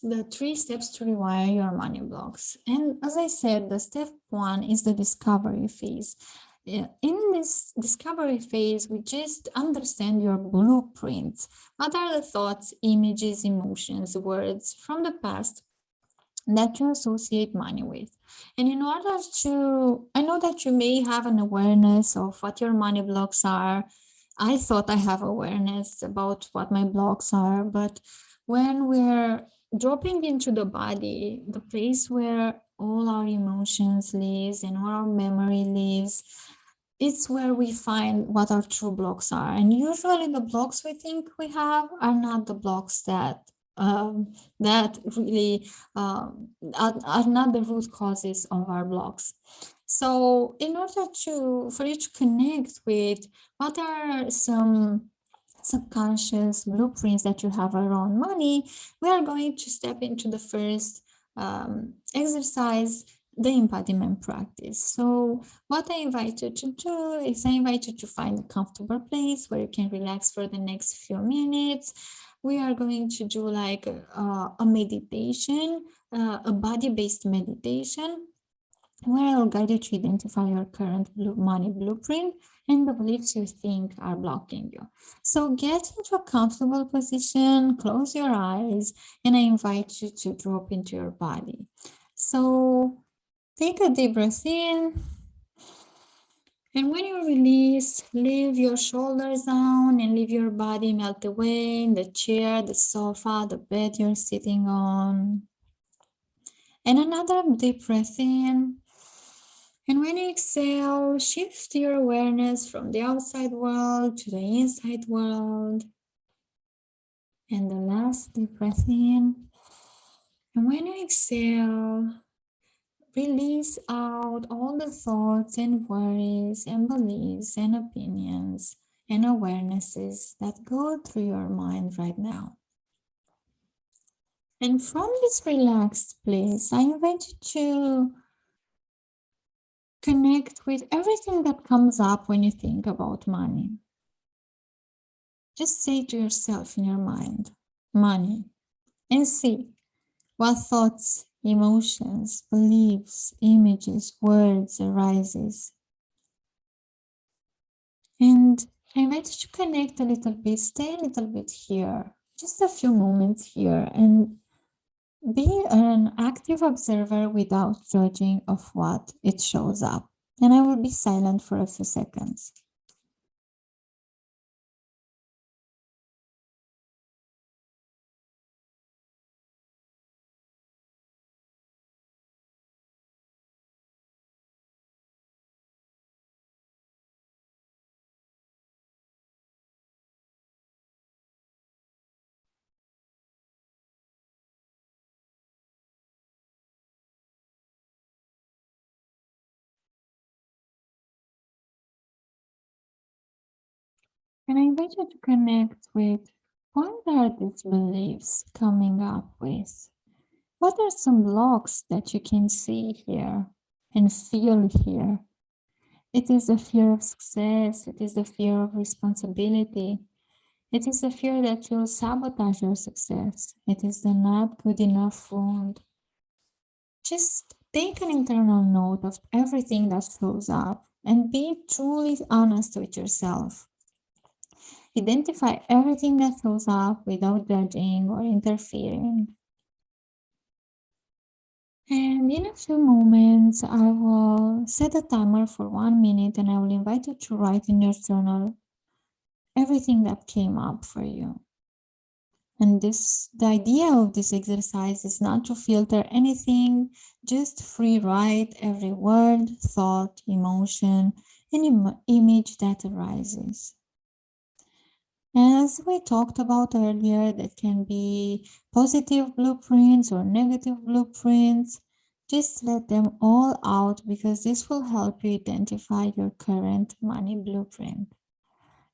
the 3 steps to rewire your money blocks. And as I said, the step 1 is the discovery phase. In this discovery phase, we just understand your blueprints. What are the thoughts, images, emotions, words from the past that you associate money with? And in order to, I know that you may have an awareness of what your money blocks are. I thought I have awareness about what my blocks are, but when we're dropping into the body, the place where all our emotions lives and all our memory lives, it's where we find what our true blocks are. And usually the blocks we think we have are not the blocks that really are not the root causes of our blocks. So in order for you to connect with what are some subconscious blueprints that you have around money, we are going to step into the first exercise, the embodiment practice. So what I invite you to do is I invite you to find a comfortable place where you can relax for the next few minutes. We are going to do like a meditation, a body-based meditation, where I'll guide you to identify your current money blueprint and the beliefs you think are blocking you. So get into a comfortable position, close your eyes, and I invite you to drop into your body. So take a deep breath in. And when you release, leave your shoulders down and leave your body melt away in the chair, the sofa, the bed you're sitting on. And another deep breath in. And when you exhale, shift your awareness from the outside world to the inside world. And the last deep breath in. And when you exhale, release out all the thoughts and worries and beliefs and opinions and awarenesses that go through your mind right now. And from this relaxed place, I invite you to connect with everything that comes up when you think about money. Just say to yourself in your mind, money, and see what thoughts, emotions, beliefs, images, words arises. And I invite you to connect a little bit, stay a little bit here, just a few moments here, and be an active observer without judging of what it shows up. And I will be silent for a few seconds. And I invite you to connect with what are these beliefs coming up with? What are some blocks that you can see here and feel here? It is the fear of success. It is the fear of responsibility. It is the fear that you'll sabotage your success. It is the not good enough wound. Just take an internal note of everything that shows up and be truly honest with yourself. Identify everything that shows up without judging or interfering. And in a few moments, I will set a timer for 1 minute and I will invite you to write in your journal everything that came up for you. And the idea of this exercise is not to filter anything, just free write every word, thought, emotion, and image that arises. As we talked about earlier, that can be positive blueprints or negative blueprints. Just let them all out because this will help you identify your current money blueprint.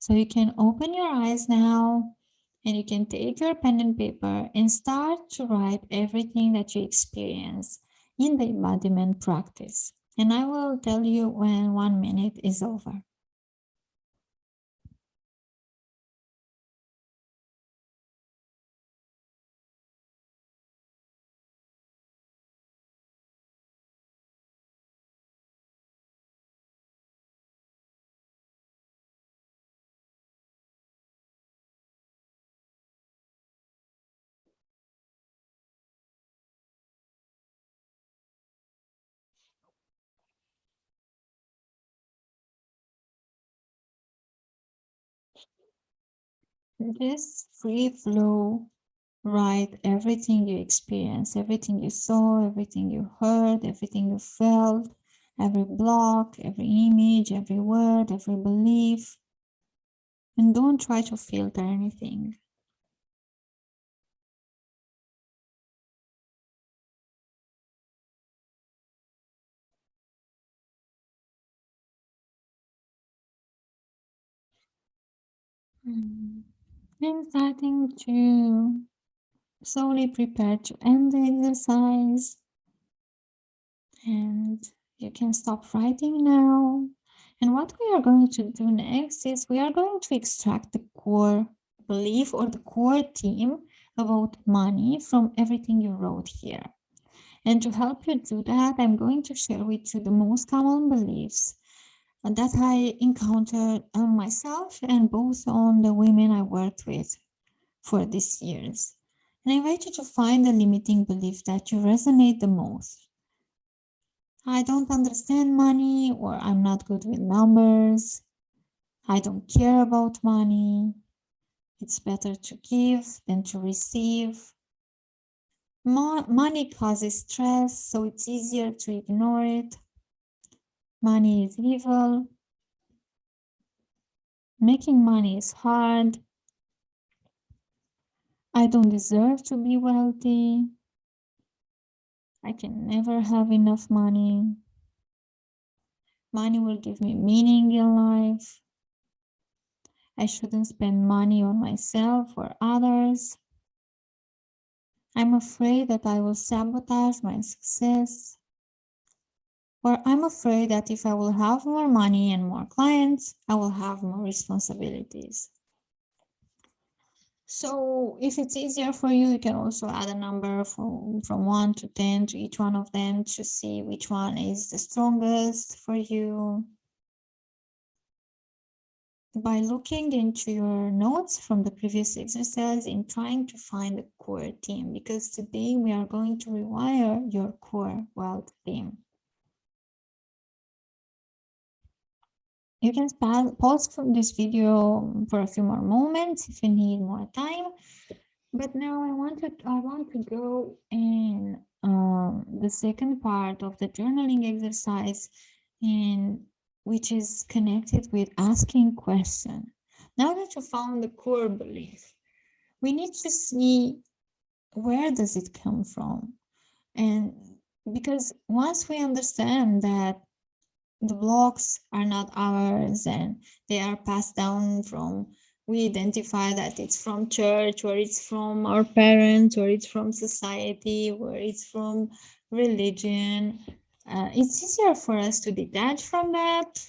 So you can open your eyes now and you can take your pen and paper and start to write everything that you experience in the embodiment practice. And I will tell you when 1 minute is over. Just free flow, write everything you experienced, everything you saw, everything you heard, everything you felt, every block, every image, every word, every belief. And don't try to filter anything. I'm starting to slowly prepare to end the exercise. And you can stop writing now. And what we are going to do next is we are going to extract the core belief or the core theme about money from everything you wrote here. And to help you do that, I'm going to share with you the most common beliefs that I encountered on myself and both on the women I worked with for these years. And I invite you to find the limiting belief that you resonate the most. I don't understand money, or I'm not good with numbers. I don't care about money. It's better to give than to receive. Money causes stress, so it's easier to ignore it. Money is evil. Making money is hard. I don't deserve to be wealthy. I can never have enough money. Money will give me meaning in life. I shouldn't spend money on myself or others. I'm afraid that I will sabotage my success. Or I'm afraid that if I will have more money and more clients, I will have more responsibilities. So if it's easier for you, you can also add a number from 1 to 10 to each one of them to see which one is the strongest for you. By looking into your notes from the previous exercise and trying to find the core theme, because today we are going to rewire your core wealth theme. You can pause from this video for a few more moments if you need more time. But now I want to go in the second part of the journaling exercise, which is connected with asking question. Now that you found the core belief, we need to see where does it come from, and because once we understand that the blocks are not ours and they are passed down from, we identify that it's from church, or it's from our parents, or it's from society, or it's from religion, it's easier for us to detach from that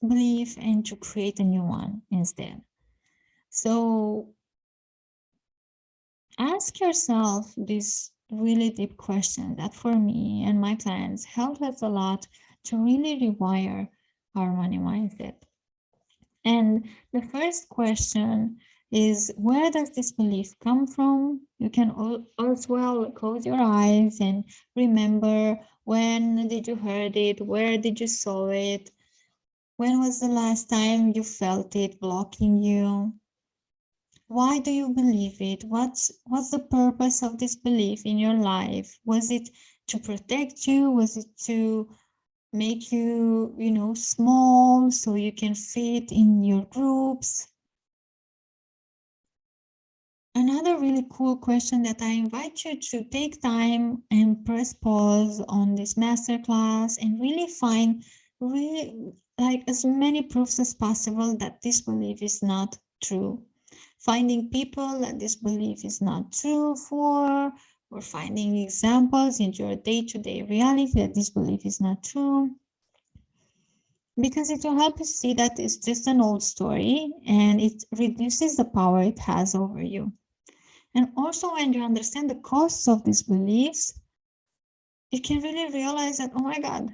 belief and to create a new one instead. So ask yourself this really deep question that for me and my clients helped us a lot to really rewire our money mindset. And the first question is, where does this belief come from? You can as well close your eyes and remember, when did you heard it? Where did you saw it? When was the last time you felt it blocking you? Why do you believe it? What's the purpose of this belief in your life? Was it to protect you? Was it to make you, small so you can fit in your groups? Another really cool question that I invite you to take time and press pause on this masterclass and really find like as many proofs as possible that this belief is not true. Finding people that this belief is not true for, or finding examples in your day-to-day reality that this belief is not true. Because it will help you see that it's just an old story and it reduces the power it has over you. And also, when you understand the costs of these beliefs, you can really realize that, oh my God,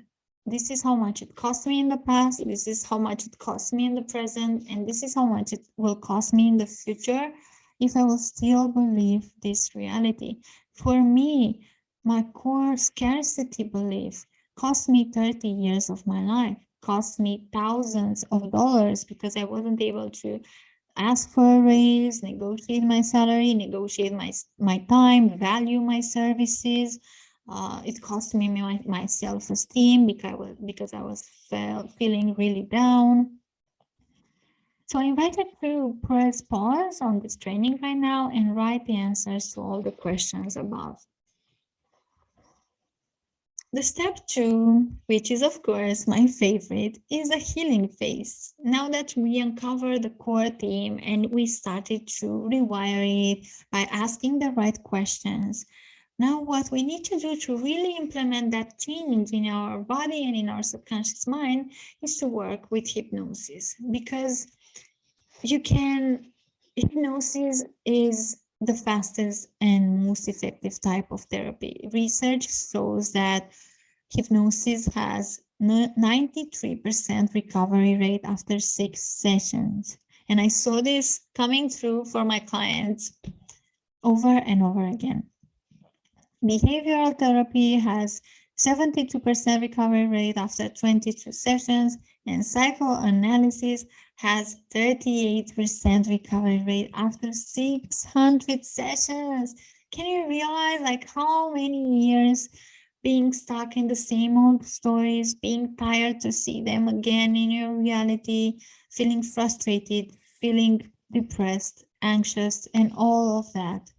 this is how much it cost me in the past, this is how much it costs me in the present, and this is how much it will cost me in the future if I will still believe this reality. For me, my core scarcity belief cost me 30 years of my life, cost me thousands of dollars because I wasn't able to ask for a raise, negotiate my salary, negotiate my time, value my services. It cost me my self-esteem because I was feeling really down. So I invite you to press pause on this training right now and write the answers to all the questions above. The step 2, which is of course my favorite, is a healing phase. Now that we uncovered the core theme and we started to rewire it by asking the right questions, now what we need to do to really implement that change in our body and in our subconscious mind is to work with hypnosis, because hypnosis is the fastest and most effective type of therapy. Research shows that hypnosis has 93% recovery rate after 6 sessions. And I saw this coming through for my clients over and over again. Behavioral therapy has 72% recovery rate after 22 sessions, and psychoanalysis has 38% recovery rate after 600 sessions. Can you realize like how many years being stuck in the same old stories, being tired to see them again in your reality, feeling frustrated, feeling depressed, anxious, and all of that?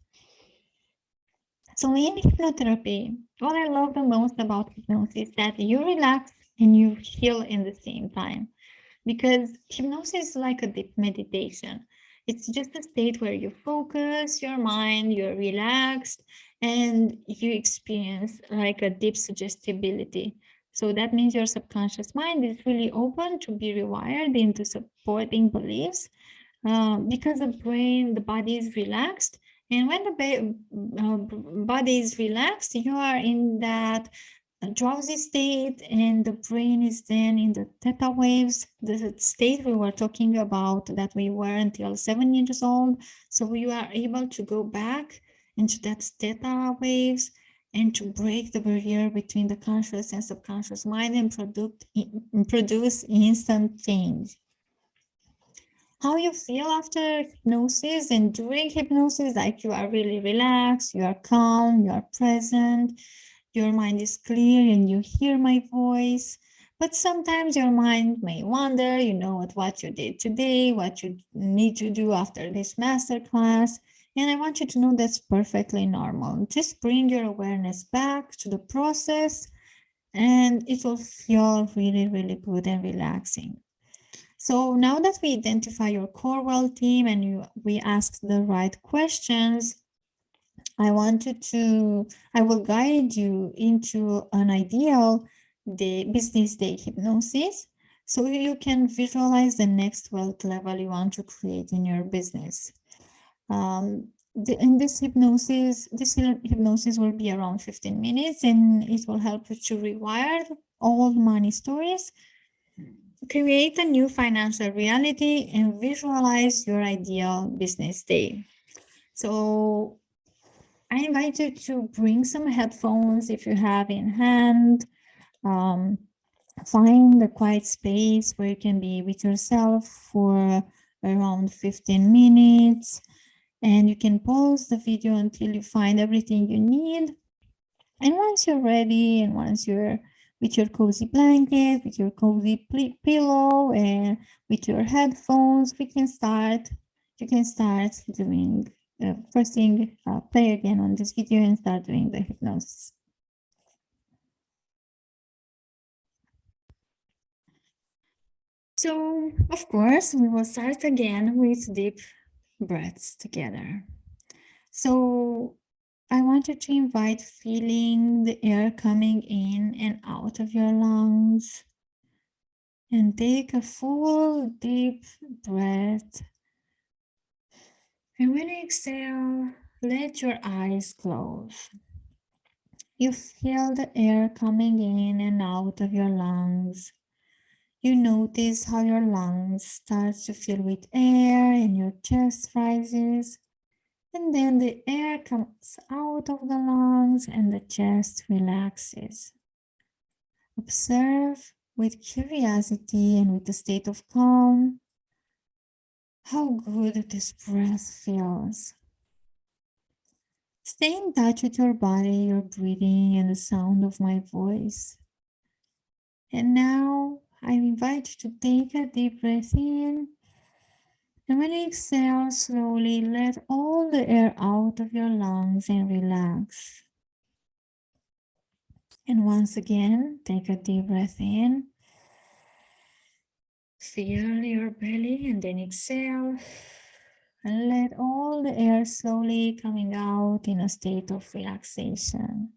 So in hypnotherapy, what I love the most about hypnosis is that you relax and you heal in the same time, because hypnosis is like a deep meditation. It's just a state where you focus your mind, you're relaxed, and you experience like a deep suggestibility. So that means your subconscious mind is really open to be rewired into supporting beliefs, because the body is relaxed. And when the body is relaxed, you are in that drowsy state, and the brain is then in the theta waves, the state we were talking about that we were until 7 years old. So you are able to go back into that theta waves and to break the barrier between the conscious and subconscious mind and produce instant change. How you feel after hypnosis and during hypnosis, like you are really relaxed, you are calm, you are present, your mind is clear and you hear my voice. But sometimes your mind may wander, what you did today, what you need to do after this masterclass. And I want you to know that's perfectly normal. Just bring your awareness back to the process and it will feel really, really good and relaxing. So now that we identify your core well team and we ask the right questions, I will guide you into an ideal business day hypnosis, so you can visualize the next wealth level you want to create in your business. This hypnosis will be around 15 minutes, and it will help you to rewire old money stories, create a new financial reality, and visualize your ideal business day. So I invite you to bring some headphones if you have in hand. Find a quiet space where you can be with yourself for around 15 minutes. And you can pause the video until you find everything you need. And once you're ready, and once you're with your cozy blanket, with your cozy pillow, and with your headphones, you can start doing first thing, play again on this video and start doing the hypnosis. So, of course, we will start again with deep breaths together. So, I want you to invite feeling the air coming in and out of your lungs. And take a full deep breath. And when you exhale, let your eyes close. You feel the air coming in and out of your lungs. You notice how your lungs start to fill with air and your chest rises. And then the air comes out of the lungs and the chest relaxes. Observe with curiosity and with a state of calm how good this breath feels. Stay in touch with your body, your breathing, and the sound of my voice. And now I invite you to take a deep breath in. And when you exhale slowly, let all the air out of your lungs and relax. And once again, take a deep breath in. Feel your belly and then exhale. And let all the air slowly coming out in a state of relaxation.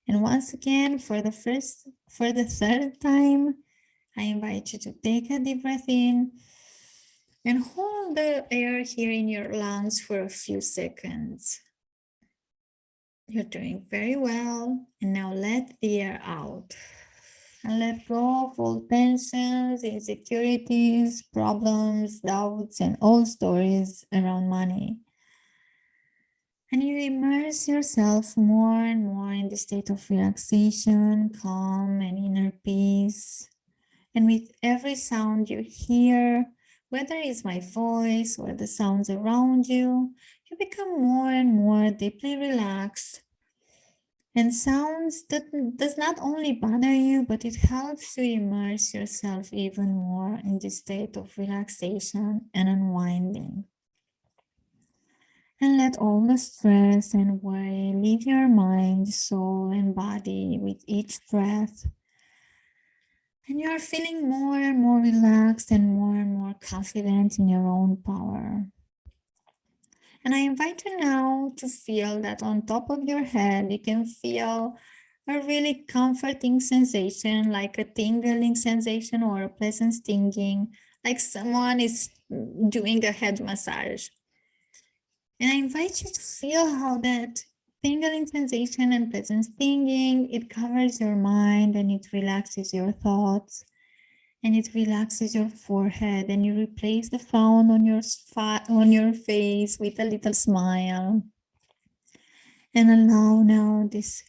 And once again, for the third time, I invite you to take a deep breath in and hold the air here in your lungs for a few seconds. You're doing very well. And now let the air out. And let go of all tensions, insecurities, problems, doubts, and all stories around money. And you immerse yourself more and more in the state of relaxation, calm, and inner peace. And with every sound you hear, whether it's my voice or the sounds around you, you become more and more deeply relaxed. And sounds that does not only bother you, but it helps you immerse yourself even more in this state of relaxation and unwinding. And let all the stress and worry leave your mind, soul, and body with each breath. And you are feeling more and more relaxed and more confident in your own power. And I invite you now to feel that on top of your head, you can feel a really comforting sensation, like a tingling sensation or a pleasant stinging, like someone is doing a head massage. And I invite you to feel how that tingling sensation and pleasant stinging, it covers your mind and it relaxes your thoughts and it relaxes your forehead, and you replace the frown on your face with a little smile. And allow now this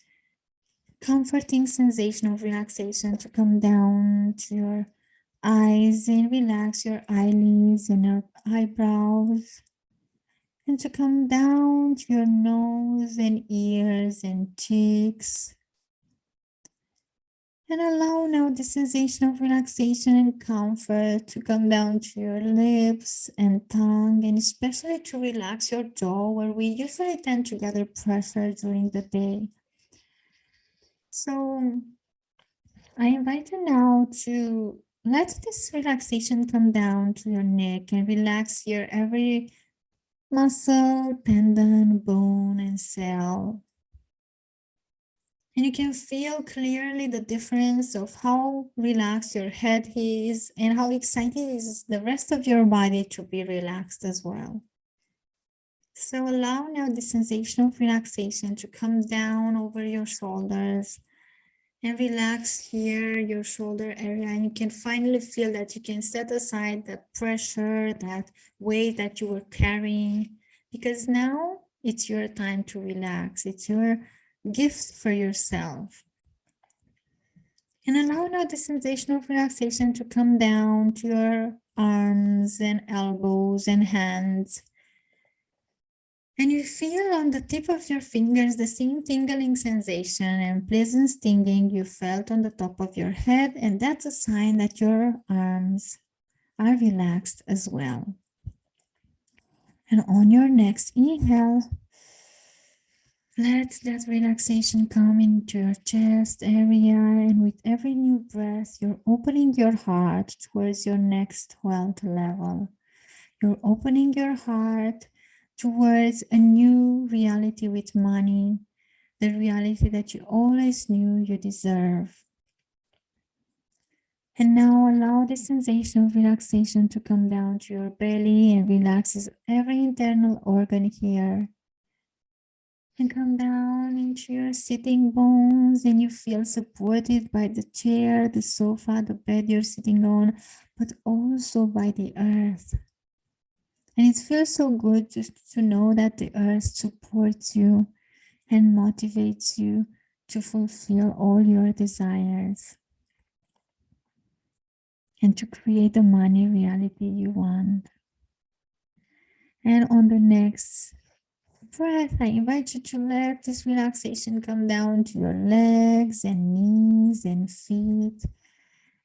comforting sensation of relaxation to come down to your eyes and relax your eyelids and your eyebrows, and to come down to your nose and ears and cheeks. And allow now the sensation of relaxation and comfort to come down to your lips and tongue, and especially to relax your jaw, where we usually tend to gather pressure during the day. So I invite you now to let this relaxation come down to your neck and relax your every muscle, tendon, bone, and cell. And you can feel clearly the difference of how relaxed your head is and how excited is the rest of your body to be relaxed as well. So allow now the sensation of relaxation to come down over your shoulders and relax here, your shoulder area. And you can finally feel that you can set aside that pressure, that weight that you were carrying, because now it's your time to relax. It's your gift for yourself. And allow now the sensation of relaxation to come down to your arms and elbows and hands. And you feel on the tip of your fingers the same tingling sensation and pleasant stinging you felt on the top of your head. And that's a sign that your arms are relaxed as well. And on your next inhale, let that relaxation come into your chest area, and with every new breath, you're opening your heart towards your next wealth level. You're opening your heart towards a new reality with money, the reality that you always knew you deserve. And now allow the sensation of relaxation to come down to your belly and relaxes every internal organ here. And come down into your sitting bones, and you feel supported by the chair, the sofa, the bed you're sitting on, but also by the earth. And it feels so good just to know that the earth supports you and motivates you to fulfill all your desires and to create the money reality you want. And on the next breath, I invite you to let this relaxation come down to your legs and knees and feet.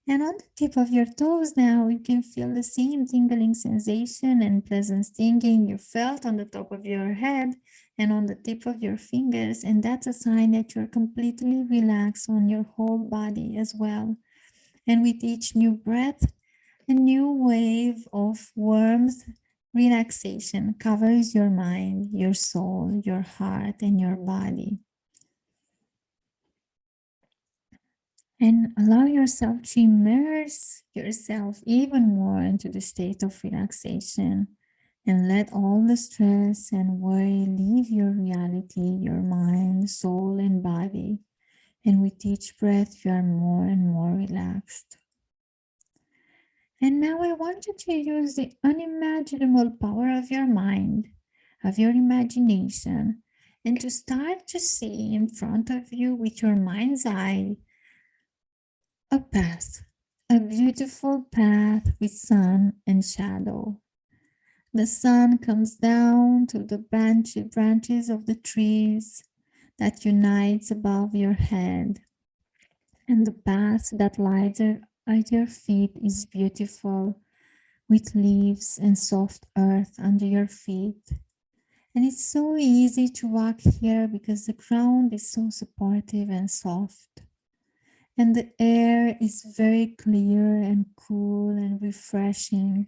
And on the tip of your toes now, you can feel the same tingling sensation and pleasant stinging you felt on the top of your head and on the tip of your fingers. And that's a sign that you're completely relaxed on your whole body as well. And with each new breath, a new wave of warmth, relaxation covers your mind, your soul, your heart, and your body. And allow yourself to immerse yourself even more into the state of relaxation and let all the stress and worry leave your reality, your mind, soul, and body. And with each breath, you are more and more relaxed. And now I want you to use the unimaginable power of your mind, of your imagination, and to start to see in front of you with your mind's eye a path, a beautiful path with sun and shadow. The sun comes down to the branches of the trees that unites above your head, and the path that lies at your feet is beautiful, with leaves and soft earth under your feet. And it's so easy to walk here because the ground is so supportive and soft. And the air is very clear and cool and refreshing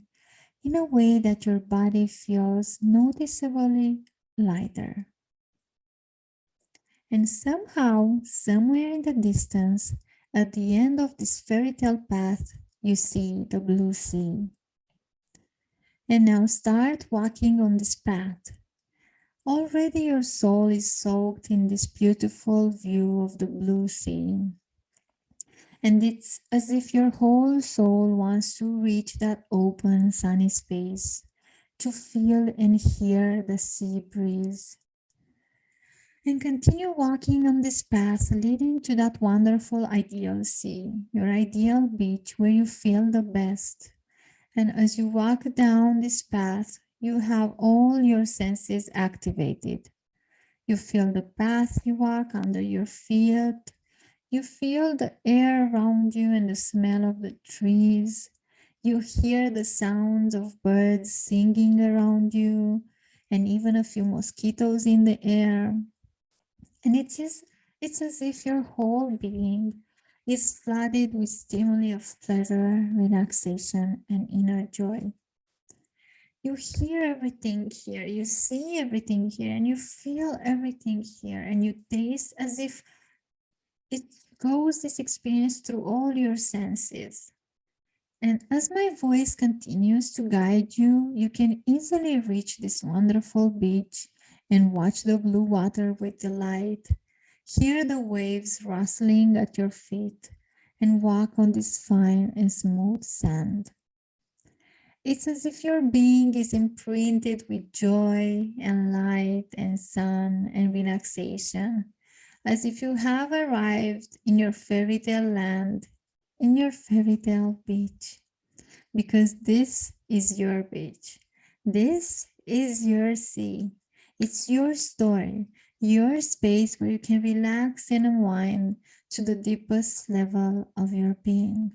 in a way that your body feels noticeably lighter. And somehow, somewhere in the distance, at the end of this fairy tale path, you see the blue sea. And now start walking on this path. Already your soul is soaked in this beautiful view of the blue sea. And it's as if your whole soul wants to reach that open, sunny space, to feel and hear the sea breeze. And continue walking on this path leading to that wonderful ideal sea, your ideal beach where you feel the best. And as you walk down this path, you have all your senses activated. You feel the path you walk under your feet. You feel the air around you and the smell of the trees. You hear the sounds of birds singing around you and even a few mosquitoes in the air. And it's as if your whole being is flooded with stimuli of pleasure, relaxation, and inner joy. You hear everything here, you see everything here, and you feel everything here, and you taste as if it goes this experience through all your senses. And as my voice continues to guide you, you can easily reach this wonderful beach and watch the blue water with delight, hear the waves rustling at your feet, and walk on this fine and smooth sand. It's as if your being is imprinted with joy and light and sun and relaxation, as if you have arrived in your fairy tale land, in your fairy tale beach, because this is your beach. This is your sea. It's your story, your space where you can relax and unwind to the deepest level of your being.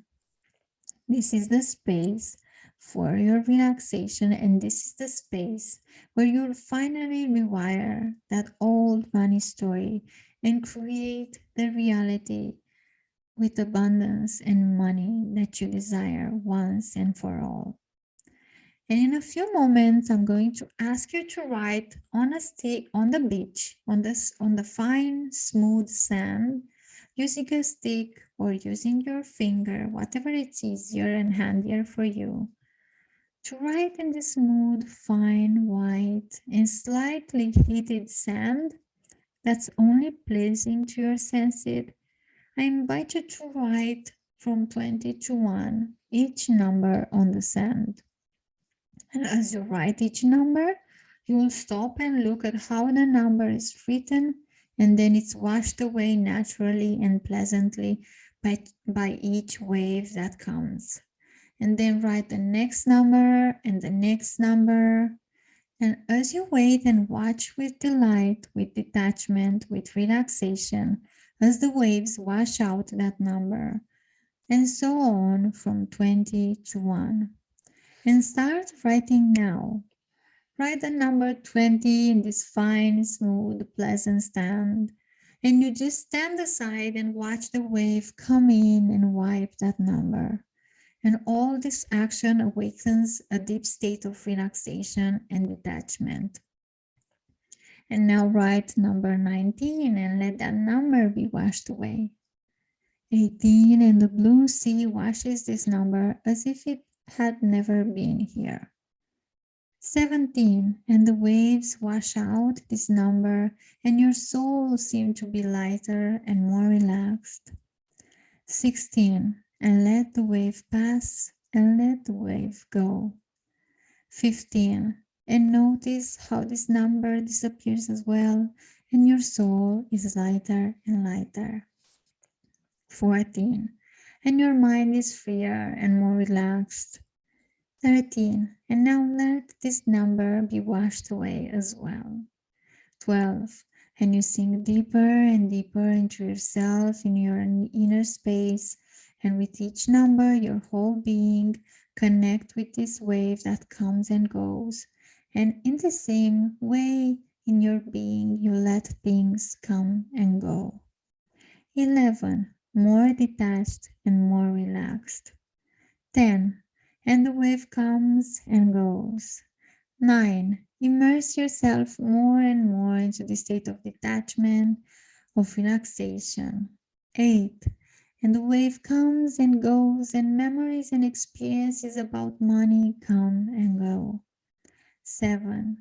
This is the space for your relaxation, and this is the space where you'll finally rewire that old money story and create the reality with abundance and money that you desire once and for all. And in a few moments, I'm going to ask you to write on a stick on the beach, on the fine, smooth sand, using a stick or using your finger, whatever it's easier and handier for you, to write in the smooth, fine, white, and slightly heated sand that's only pleasing to your senses. I invite you to write from 20 to 1 each number on the sand. And as you write each number, you will stop and look at how the number is written, and then it's washed away naturally and pleasantly by each wave that comes. And then write the next number and the next number, And as you wait and watch with delight, with detachment, with relaxation, as the waves wash out that number, and so on from 20 to 1. And start writing now. Write the number 20 in this fine, smooth, pleasant stand. And you just stand aside and watch the wave come in and wipe that number. And all this action awakens a deep state of relaxation and detachment. And now write number 19 and let that number be washed away. 18, and the blue sea washes this number as if it had never been here. 17, and the waves wash out this number, and your soul seems to be lighter and more relaxed. 16, and let the wave pass, and let the wave go. 15, and notice how this number disappears as well, and your soul is lighter and lighter. 14, and your mind is freer and more relaxed. 13, and now let this number be washed away as well. 12, and you sink deeper and deeper into yourself, in your inner space, and with each number, your whole being connect with this wave that comes and goes. And in the same way, in your being, you let things come and go. 11, more detached and more relaxed. 10, and the wave comes and goes. 9, immerse yourself more and more into the state of detachment, of relaxation. 8, and the wave comes and goes, and memories and experiences about money come and go. 7,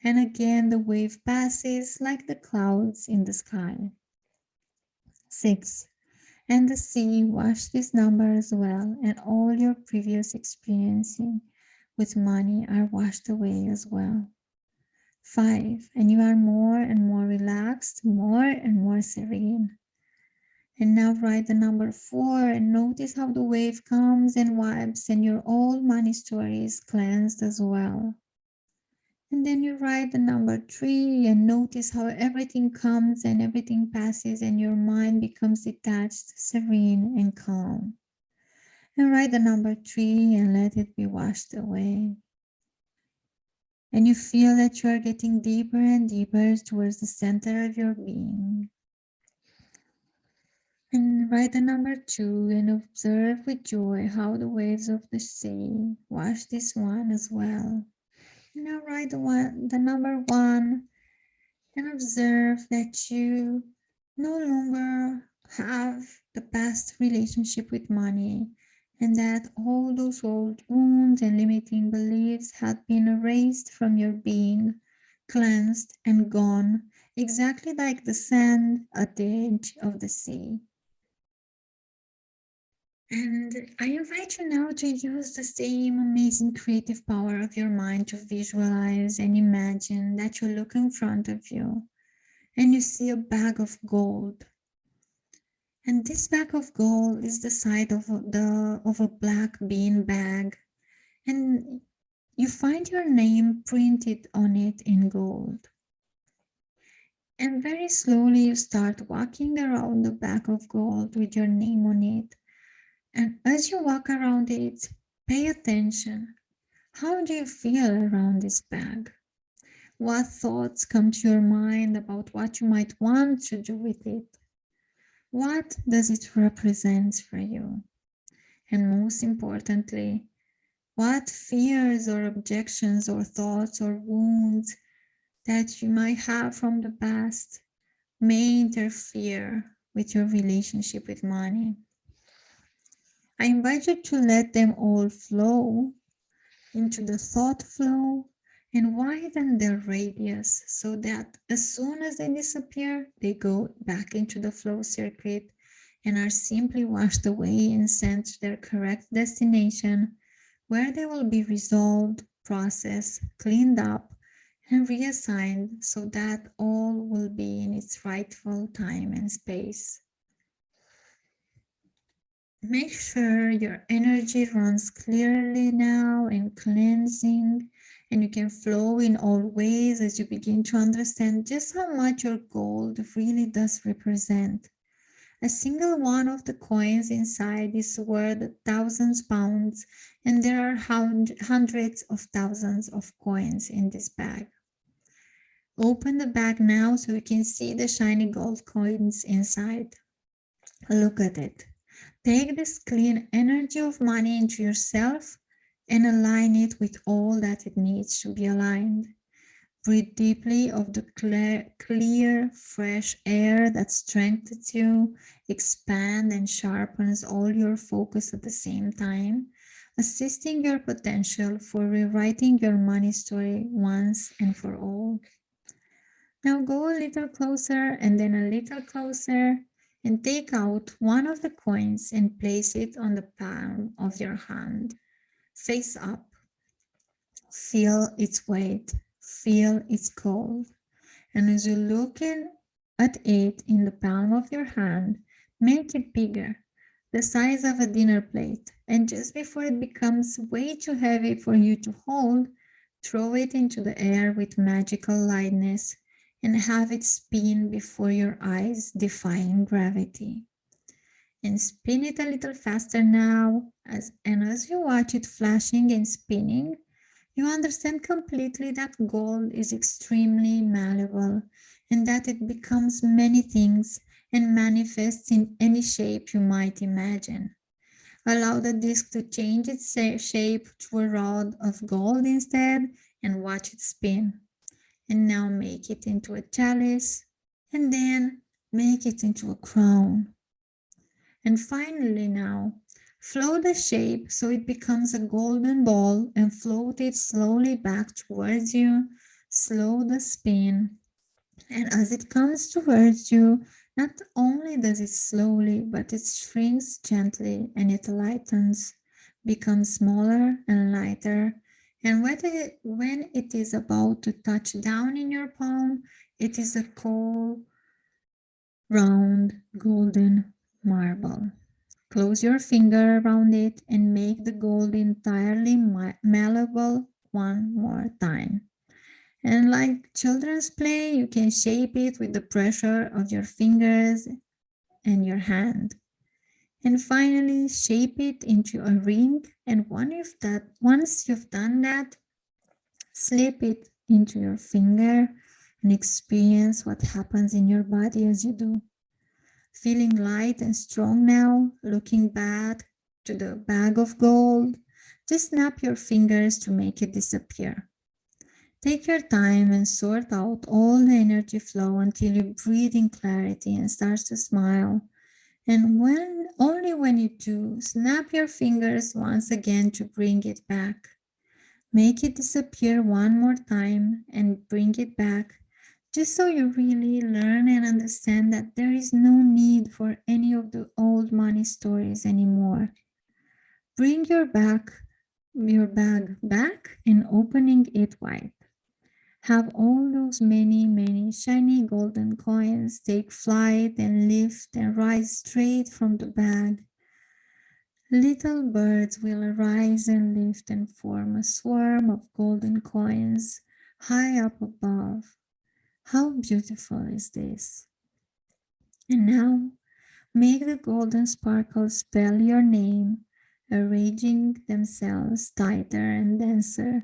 and again the wave passes like the clouds in the sky. 6, and the sea washed this number as well, and all your previous experiencing with money are washed away as well. 5, and you are more and more relaxed, more and more serene. And now write the number 4 and notice how the wave comes and wipes, and your old money story is cleansed as well. And then you write the number 3 and notice how everything comes and everything passes, and your mind becomes detached, serene, and calm. And write the number 3 and let it be washed away. And you feel that you are getting deeper and deeper towards the center of your being. And write the number 2 and observe with joy how the waves of the sea wash this one as well. Now write the number 1 and observe that you no longer have the past relationship with money, and that all those old wounds and limiting beliefs had been erased from your being, cleansed and gone, exactly like the sand at the edge of the sea. And I invite you now to use the same amazing creative power of your mind to visualize and imagine that you look in front of you and you see a bag of gold. And this bag of gold is the side of a black bean bag. And you find your name printed on it in gold. And very slowly you start walking around the bag of gold with your name on it. And as you walk around it, pay attention. How do you feel around this bag? What thoughts come to your mind about what you might want to do with it? What does it represent for you? And most importantly, what fears or objections or thoughts or wounds that you might have from the past may interfere with your relationship with money? I invite you to let them all flow into the thought flow and widen their radius so that as soon as they disappear, they go back into the flow circuit and are simply washed away and sent to their correct destination, where they will be resolved, processed, cleaned up, and reassigned so that all will be in its rightful time and space. Make sure your energy runs clearly now and cleansing And you can flow in all ways as you begin to understand just how much your gold really does represent. A single one of the coins inside is worth thousands pounds, and there are hundreds of thousands of coins in this bag. Open the bag now so you can see the shiny gold coins inside. Look at it. Take this clean energy of money into yourself and align it with all that it needs to be aligned. Breathe deeply of the clear, fresh air that strengthens you, expands and sharpens all your focus at the same time, assisting your potential for rewriting your money story once and for all. Now go a little closer and then a little closer and take out one of the coins and place it on the palm of your hand, face up. Feel its weight, feel its cold. And as you're looking at it in the palm of your hand, make it bigger, the size of a dinner plate. And just before it becomes way too heavy for you to hold, throw it into the air with magical lightness and have it spin before your eyes, defying gravity. And spin it a little faster now, and as you watch it flashing and spinning, you understand completely that gold is extremely malleable and that it becomes many things and manifests in any shape you might imagine. Allow the disc to change its shape to a rod of gold instead and watch it spin. And now make it into a chalice and then make it into a crown. And finally now, float the shape so it becomes a golden ball and float it slowly back towards you. Slow the spin. And as it comes towards you, not only does it slowly, but it shrinks gently and it lightens, becomes smaller and lighter. And when it is about to touch down in your palm, it is a cool, round, golden marble. Close your finger around it and make the gold entirely malleable one more time. And like children's play, you can shape it with the pressure of your fingers and your hand. And finally, shape it into a ring. And once you've done that, slip it into your finger and experience what happens in your body as you do. Feeling light and strong now, looking back to the bag of gold, just snap your fingers to make it disappear. Take your time and sort out all the energy flow until you breathe in clarity and start to smile. And only when you do, snap your fingers once again to bring it back. Make it disappear one more time and bring it back, just so you really learn and understand that there is no need for any of the old money stories anymore. Bring your bag back and opening it wide. Have all those many shiny golden coins take flight and lift and rise straight from the bag. Little birds will arise and lift and form a swarm of golden coins high up above. How beautiful is this? And now, make the golden sparkles spell your name, arranging themselves tighter and denser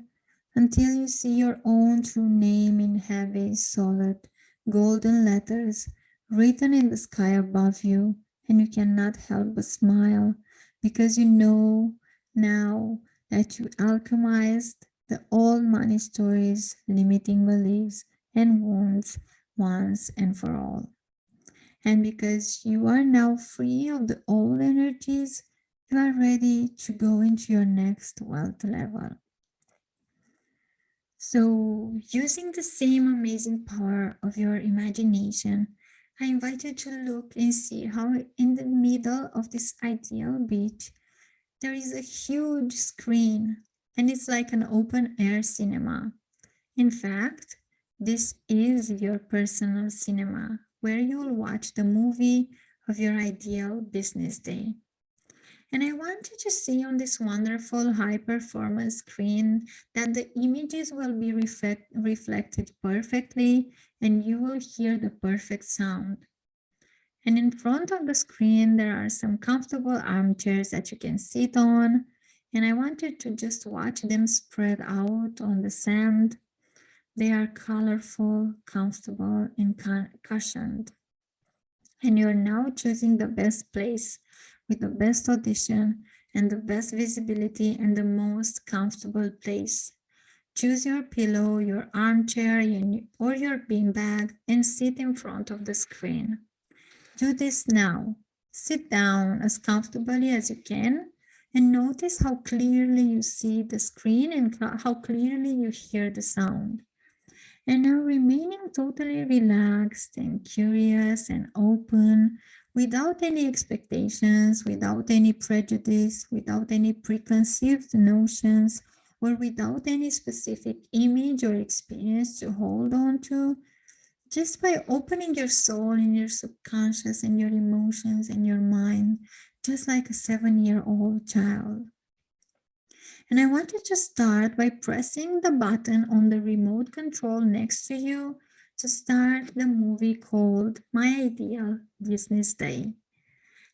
until you see your own true name in heavy, solid, golden letters written in the sky above you, and you cannot help but smile because you know now that you alchemized the old money stories, limiting beliefs, and wounds once and for all. And because you are now free of the old energies, you are ready to go into your next wealth level. So, using the same amazing power of your imagination, I invite you to look and see how in the middle of this ideal beach, there is a huge screen and it's like an open air cinema. In fact, this is your personal cinema where you'll watch the movie of your ideal business day. And I want you to see on this wonderful high performance screen that the images will be reflected perfectly and you will hear the perfect sound. And in front of the screen, there are some comfortable armchairs that you can sit on. And I want you to just watch them spread out on the sand. They are colorful, comfortable, and cushioned. And you're now choosing the best place with the best audition and the best visibility and the most comfortable place. Choose your pillow, your armchair, or your beanbag and sit in front of the screen. Do this now. Sit down as comfortably as you can and notice how clearly you see the screen and how clearly you hear the sound. And now remaining totally relaxed and curious and open without any expectations, without any prejudice, without any preconceived notions, or without any specific image or experience to hold on to, just by opening your soul and your subconscious and your emotions and your mind, just like a 7-year-old child. And I want you to start by pressing the button on the remote control next to you to start the movie called My Ideal Business Day.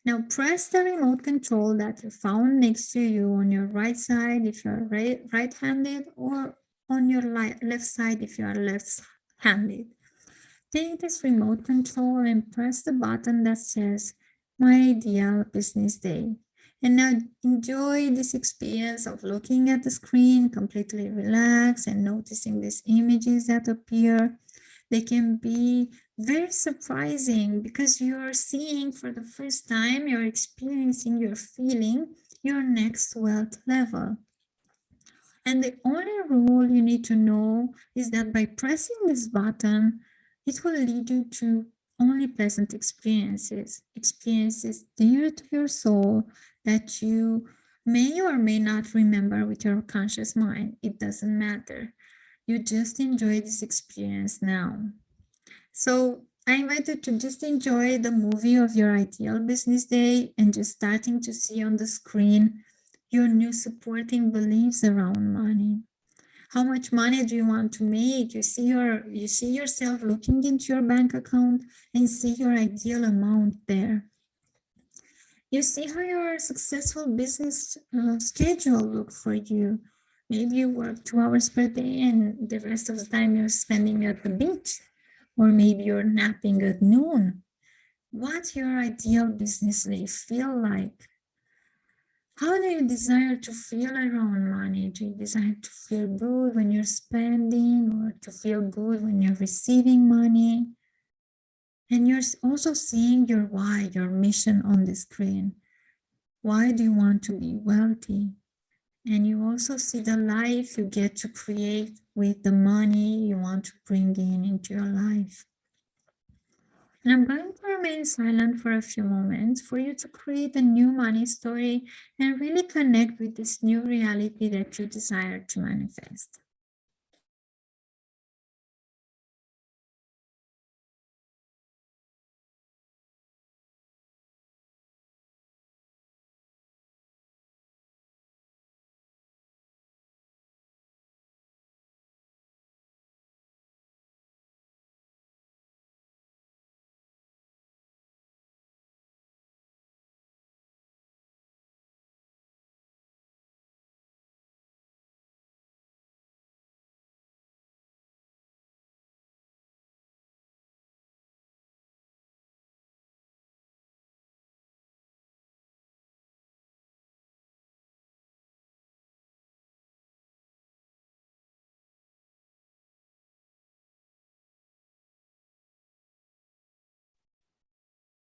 Now press the remote control that you found next to you on your right side if you're right-handed, or on your left side if you are left-handed. Take this remote control and press the button that says My Ideal Business Day. And now enjoy this experience of looking at the screen, completely relaxed and noticing these images that appear. They can be very surprising because you're seeing for the first time, you're experiencing, you're feeling your next wealth level. And the only rule you need to know is that by pressing this button, it will lead you to only pleasant experiences, experiences dear to your soul that you may or may not remember with your conscious mind. It doesn't matter. You just enjoy this experience now. So I invite you to just enjoy the movie of your ideal business day and just starting to see on the screen your new supporting beliefs around money. How much money do you want to make? You see yourself looking into your bank account and see your ideal amount there. You see how your successful business schedule look for you. Maybe you work 2 hours per day and the rest of the time you're spending at the beach, or maybe you're napping at noon. What's your ideal business day feel like? How do you desire to feel around money? Do you desire to feel good when you're spending, or to feel good when you're receiving money? And you're also seeing your why, your mission on the screen. Why do you want to be wealthy? And you also see the life you get to create with the money you want to bring into your life. And I'm going to remain silent for a few moments for you to create a new money story and really connect with this new reality that you desire to manifest.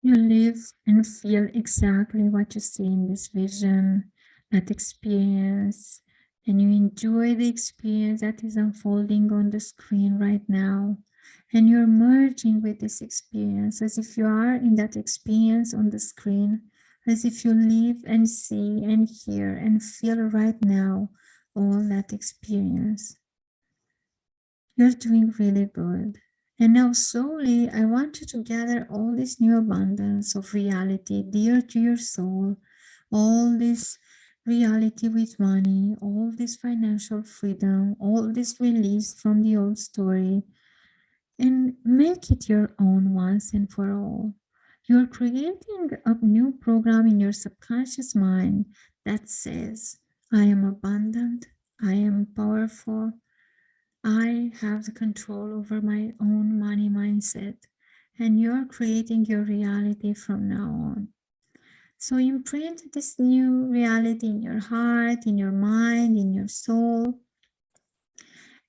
You live and feel exactly what you see in this vision, that experience, and you enjoy the experience that is unfolding on the screen right now. And you're merging with this experience as if you are in that experience on the screen, as if you live and see and hear and feel right now all that experience. You're doing really good. And now slowly, I want you to gather all this new abundance of reality dear to your soul all this reality with money, all this financial freedom, all this release from the old story, and make it your own once and for all. You're creating a new program in your subconscious mind that says, I am abundant, I am powerful, I have the control over my own money mindset, and you're creating your reality from now on. So imprint this new reality in your heart, in your mind, in your soul,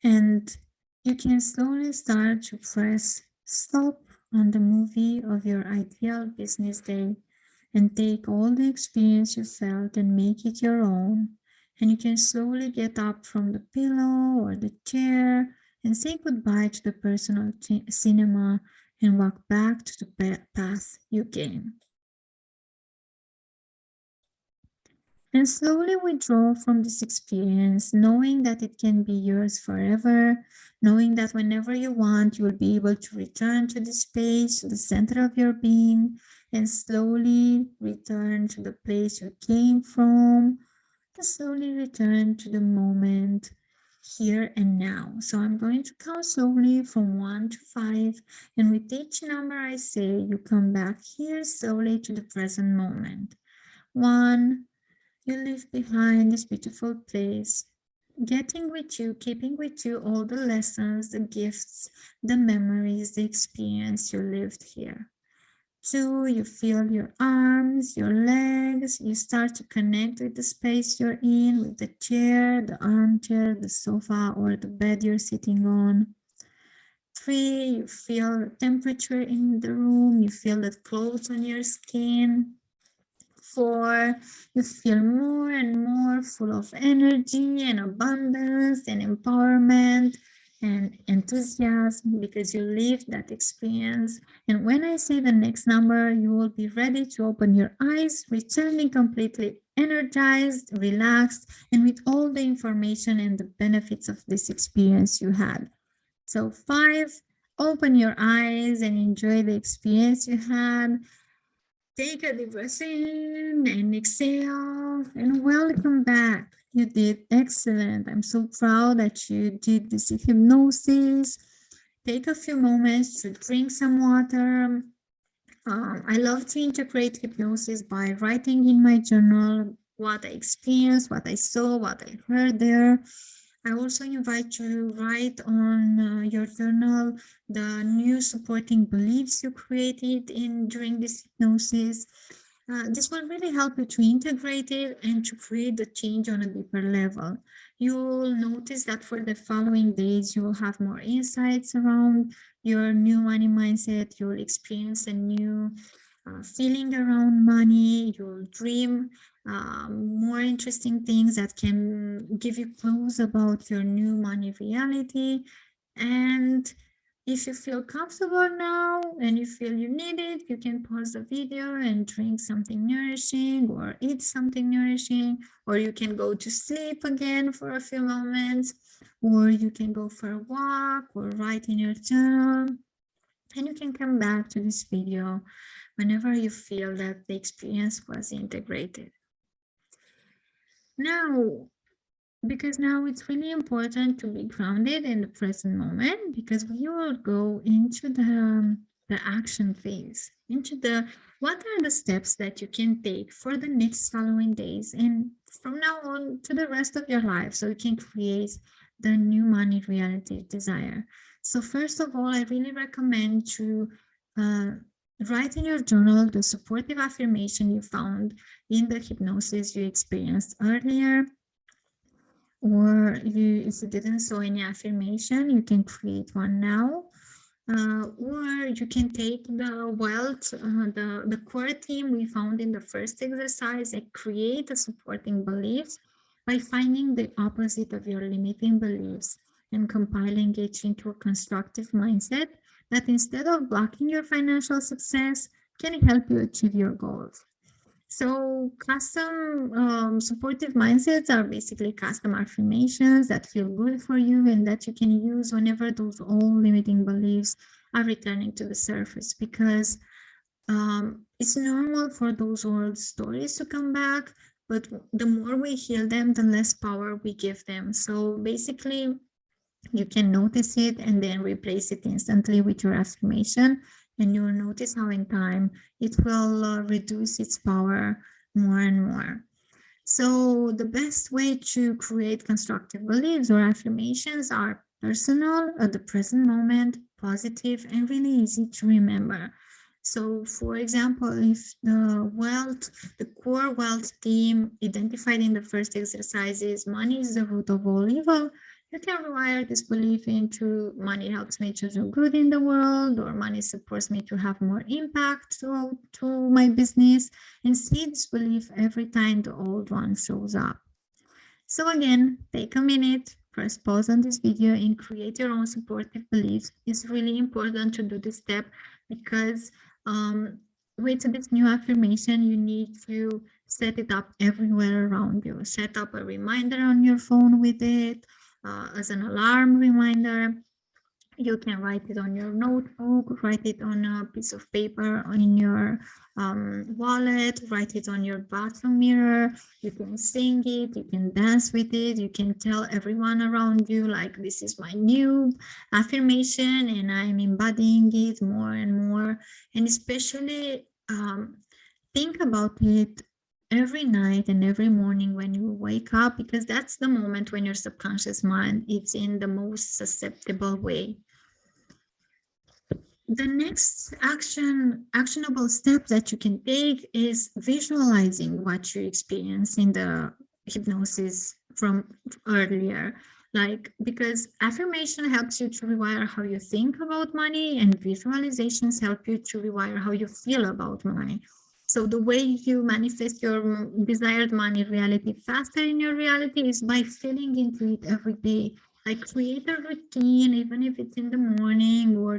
and you can slowly start to press stop on the movie of your ideal business day and take all the experience you felt and make it your own. And you can slowly get up from the pillow or the chair and say goodbye to the personal cinema and walk back to the path you came. And slowly withdraw from this experience, knowing that it can be yours forever, knowing that whenever you want, you will be able to return to this space, to the center of your being, and slowly return to the place you came from, and slowly return to the moment here and now. So I'm going to count slowly from 1 to 5, and with each number I say, you come back here slowly to the present moment. 1, you leave behind this beautiful place, getting with you, keeping with you all the lessons, the gifts, the memories, the experience you lived here. 2, you feel your arms, your legs, you start to connect with the space you're in, with the chair, the armchair, the sofa, or the bed you're sitting on. 3, you feel the temperature in the room, you feel the clothes on your skin. 4, you feel more and more full of energy and abundance and empowerment and enthusiasm because you lived that experience. And when I say the next number, you will be ready to open your eyes, returning completely energized, relaxed, and with all the information and the benefits of this experience you had. So 5, open your eyes and enjoy the experience you had. Take a deep breath in and exhale, and welcome back. You did excellent. I'm so proud that you did this hypnosis. Take a few moments to drink some water. I love to integrate hypnosis by writing in my journal what I experienced, what I saw, what I heard there. I also invite you to write on your journal the new supporting beliefs you created during this hypnosis. This will really help you to integrate it and to create the change on a deeper level. You will notice that for the following days, you will have more insights around your new money mindset. You will experience a new feeling around money. You'll dream more interesting things that can give you clues about your new money reality. And if you feel comfortable now and you feel you need it, you can pause the video and drink something nourishing or eat something nourishing, or you can go to sleep again for a few moments, or you can go for a walk or write in your journal. And you can come back to this video whenever you feel that the experience was integrated. Now, because now it's really important to be grounded in the present moment, because we will go into the action phase, into the what are the steps that you can take for the next following days and from now on to the rest of your life, so you can create the new money reality desire. So first of all, I really recommend to write in your journal the supportive affirmation you found in the hypnosis you experienced earlier. Or if you didn't saw any affirmation, you can create one now. Or you can take the wealth, the core theme we found in the first exercise and create the supporting beliefs by finding the opposite of your limiting beliefs and compiling it into a constructive mindset that instead of blocking your financial success, can help you achieve your goals. So custom supportive mindsets are basically custom affirmations that feel good for you and that you can use whenever those old limiting beliefs are returning to the surface, because it's normal for those old stories to come back, but the more we heal them, the less power we give them. So basically, you can notice it and then replace it instantly with your affirmation, and you'll notice how in time it will reduce its power more and more. So the best way to create constructive beliefs or affirmations are personal, at the present moment, positive, and really easy to remember. So, for example, if the core wealth theme identified in the first exercise is money is the root of all evil, you can rewire this belief into money helps me to do good in the world, or money supports me to have more impact to my business, and see this belief every time the old one shows up. So again, take a minute, press pause on this video and create your own supportive beliefs. It's really important to do this step because with this new affirmation, you need to set it up everywhere around you. Set up a reminder on your phone with it as an alarm reminder. You can write it on your notebook, write it on a piece of paper in your wallet, write it on your bathroom mirror. You can sing it, you can dance with it, you can tell everyone around you, like, this is my new affirmation and I'm embodying it more and more. And especially think about it every night and every morning when you wake up, because that's the moment when your subconscious mind is in the most susceptible way. The next actionable step that you can take is visualizing what you experienced in the hypnosis from earlier. Like, because affirmation helps you to rewire how you think about money, and visualizations help you to rewire how you feel about money. So the way you manifest your desired money reality faster in your reality is by feeling into it every day. Like, create a routine, even if it's in the morning, or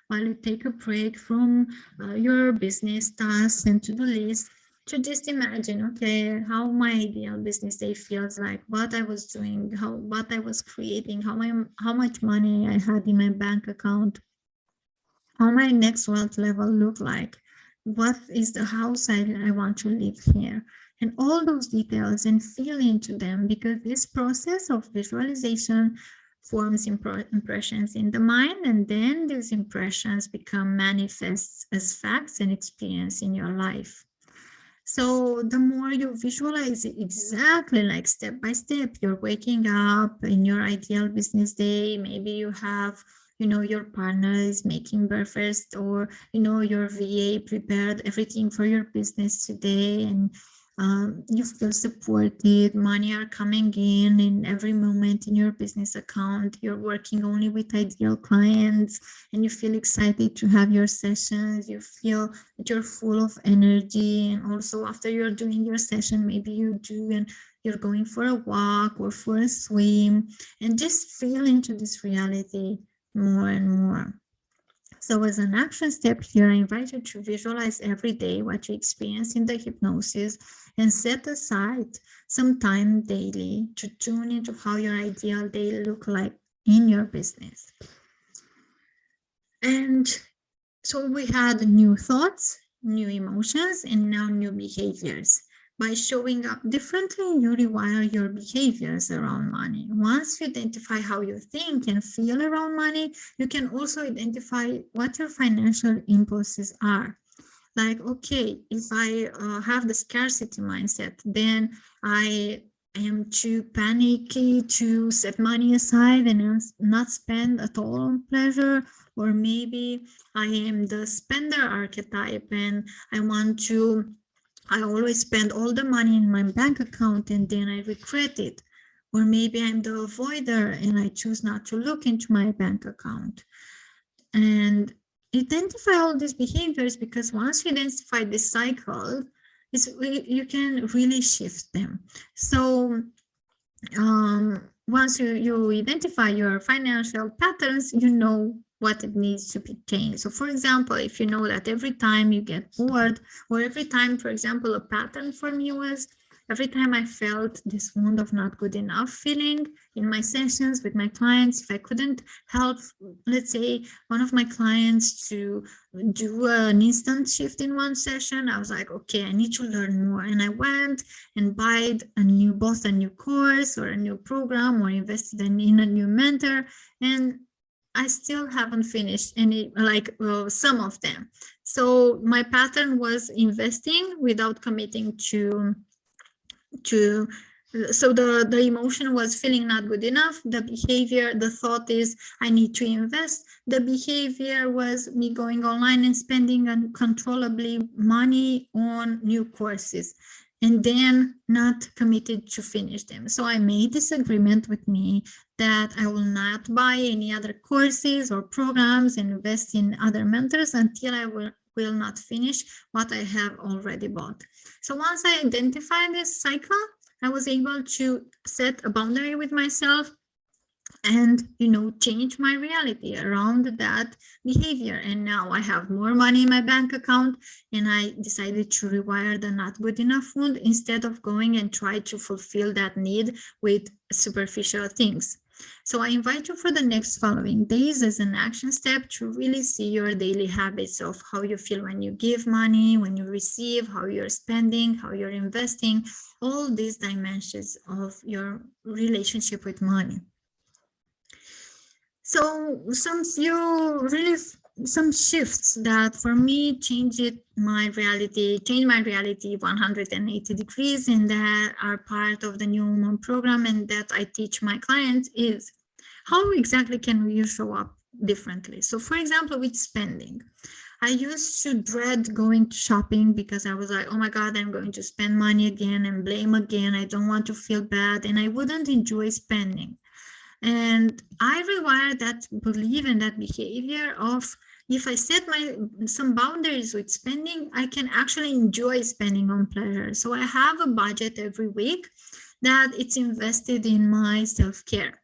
while you take a break from your business tasks and to-do list, to just imagine, okay, how my ideal business day feels like, what I was doing, what I was creating, how much money I had in my bank account, how my next wealth level look like, what is the house I want to live here, and all those details, and feel into them, because this process of visualization forms impressions in the mind, and then these impressions become manifests as facts and experience in your life. So the more you visualize it exactly, like step by step, you're waking up in your ideal business day. Maybe you have, your partner is making breakfast, or, your VA prepared everything for your business today, and you feel supported, money are coming in every moment in your business account. You're working only with ideal clients, and you feel excited to have your sessions. You feel that you're full of energy. And also, after you're doing your session, maybe you're going for a walk or for a swim, and just feel into this reality more and more. So as an action step here, I invite you to visualize every day what you experience in the hypnosis, and set aside some time daily to tune into how your ideal day look like in your business. And so we had new thoughts, new emotions, and now new behaviors. By showing up differently, you rewire your behaviors around money. Once you identify how you think and feel around money, you can also identify what your financial impulses are. Like, okay, if I have the scarcity mindset, then I am too panicky to set money aside and not spend at all on pleasure. Or maybe I am the spender archetype, and I always spend all the money in my bank account and then I regret it. Or maybe I'm the avoider and I choose not to look into my bank account. And identify all these behaviors, because once you identify this cycle, you can really shift them. So once you identify your financial patterns, you know what it needs to be changed. So for example, if you know that every time you get bored, or every time, for example, a pattern for me was every time I felt this wound of not good enough feeling in my sessions with my clients, if I couldn't help, let's say, one of my clients to do an instant shift in one session, I was like, okay, I need to learn more. And I went and bought both a new course or a new program, or invested in a new mentor. And I still haven't finished any, some of them. So my pattern was investing without committing to so the emotion was feeling not good enough. The behavior, the thought is I need to invest. The behavior was me going online and spending uncontrollably money on new courses, and then not committed to finish them. So I made this agreement with me that I will not buy any other courses or programs and invest in other mentors until I will not finish what I have already bought. So once I identified this cycle, I was able to set a boundary with myself and, change my reality around that behavior. And now I have more money in my bank account, and I decided to rewire the not good enough wound instead of going and try to fulfill that need with superficial things. So I invite you for the next following days as an action step to really see your daily habits of how you feel when you give money, when you receive, how you're spending, how you're investing, all these dimensions of your relationship with money. So some shifts that for me changed my reality 180 degrees, and that are part of the New Woman program and that I teach my clients is how exactly can we show up differently. So for example, with spending, I used to dread going to shopping because I was like, oh my God, I'm going to spend money again and blame again. I don't want to feel bad, and I wouldn't enjoy spending. And I rewired that belief and that behavior of, if I set some boundaries with spending, I can actually enjoy spending on pleasure. So I have a budget every week that it's invested in my self-care.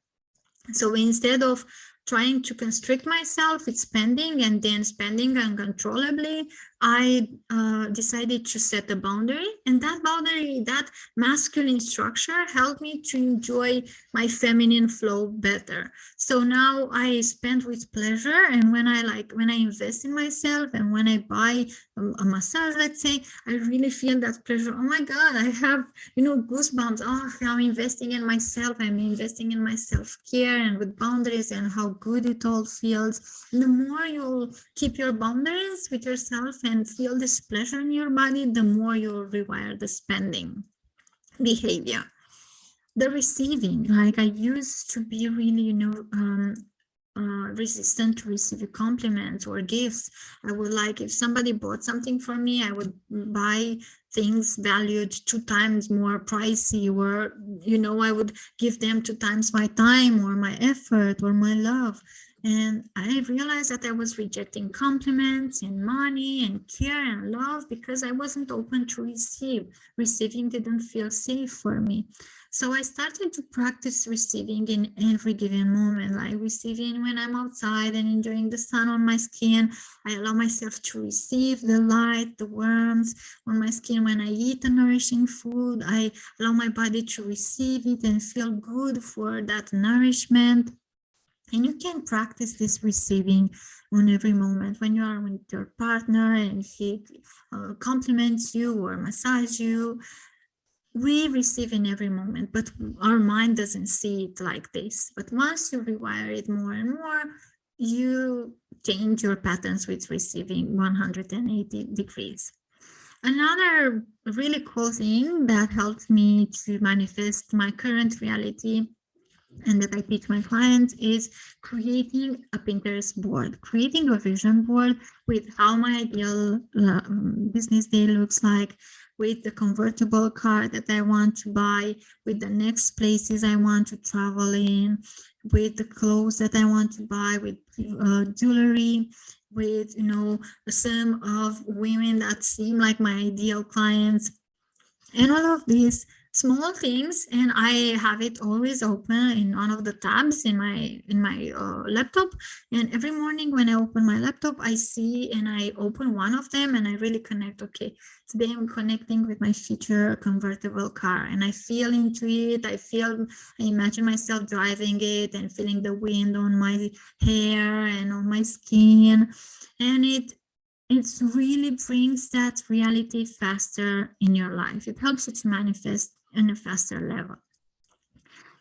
So instead of trying to constrict myself with spending and then spending uncontrollably, I decided to set a boundary, and that boundary, that masculine structure, helped me to enjoy my feminine flow better. So now I spend with pleasure, and when I invest in myself, and when I buy a massage, let's say, I really feel that pleasure. Oh my God, I have goosebumps. Oh, I'm investing in myself. I'm investing in my self-care and with boundaries, and how good it all feels. And the more you'll keep your boundaries with yourself and feel this pleasure in your body, the more you'll rewire the spending behavior. The receiving, like I used to be really, resistant to receive compliments or gifts. I would if somebody bought something for me, I would buy things valued 2 times more pricey, or, I would give them 2 times my time or my effort or my love. And I realized that I was rejecting compliments and money and care and love because I wasn't open to receive. Receiving didn't feel safe for me. So I started to practice receiving in every given moment, like receiving when I'm outside and enjoying the sun on my skin. I allow myself to receive the light, the warmth on my skin when I eat a nourishing food. I allow my body to receive it and feel good for that nourishment. And you can practice this receiving on every moment when you are with your partner and he compliments you or massage you. We receive in every moment, but our mind doesn't see it like this. But once you rewire it more and more, you change your patterns with receiving 180 degrees. Another really cool thing that helped me to manifest my current reality and that I teach my clients is creating a Pinterest board, creating a vision board with how my ideal business day looks like, with the convertible car that I want to buy, with the next places I want to travel in, with the clothes that I want to buy, with jewelry, with, some of women that seem like my ideal clients. And all of this small things, and I have it always open in one of the tabs in my laptop. And every morning when I open my laptop, I see and I open one of them and I really connect. Okay, today I'm connecting with my future convertible car, and I feel into it. I imagine myself driving it and feeling the wind on my hair and on my skin, and it really brings that reality faster in your life. It helps you to manifest on a faster level.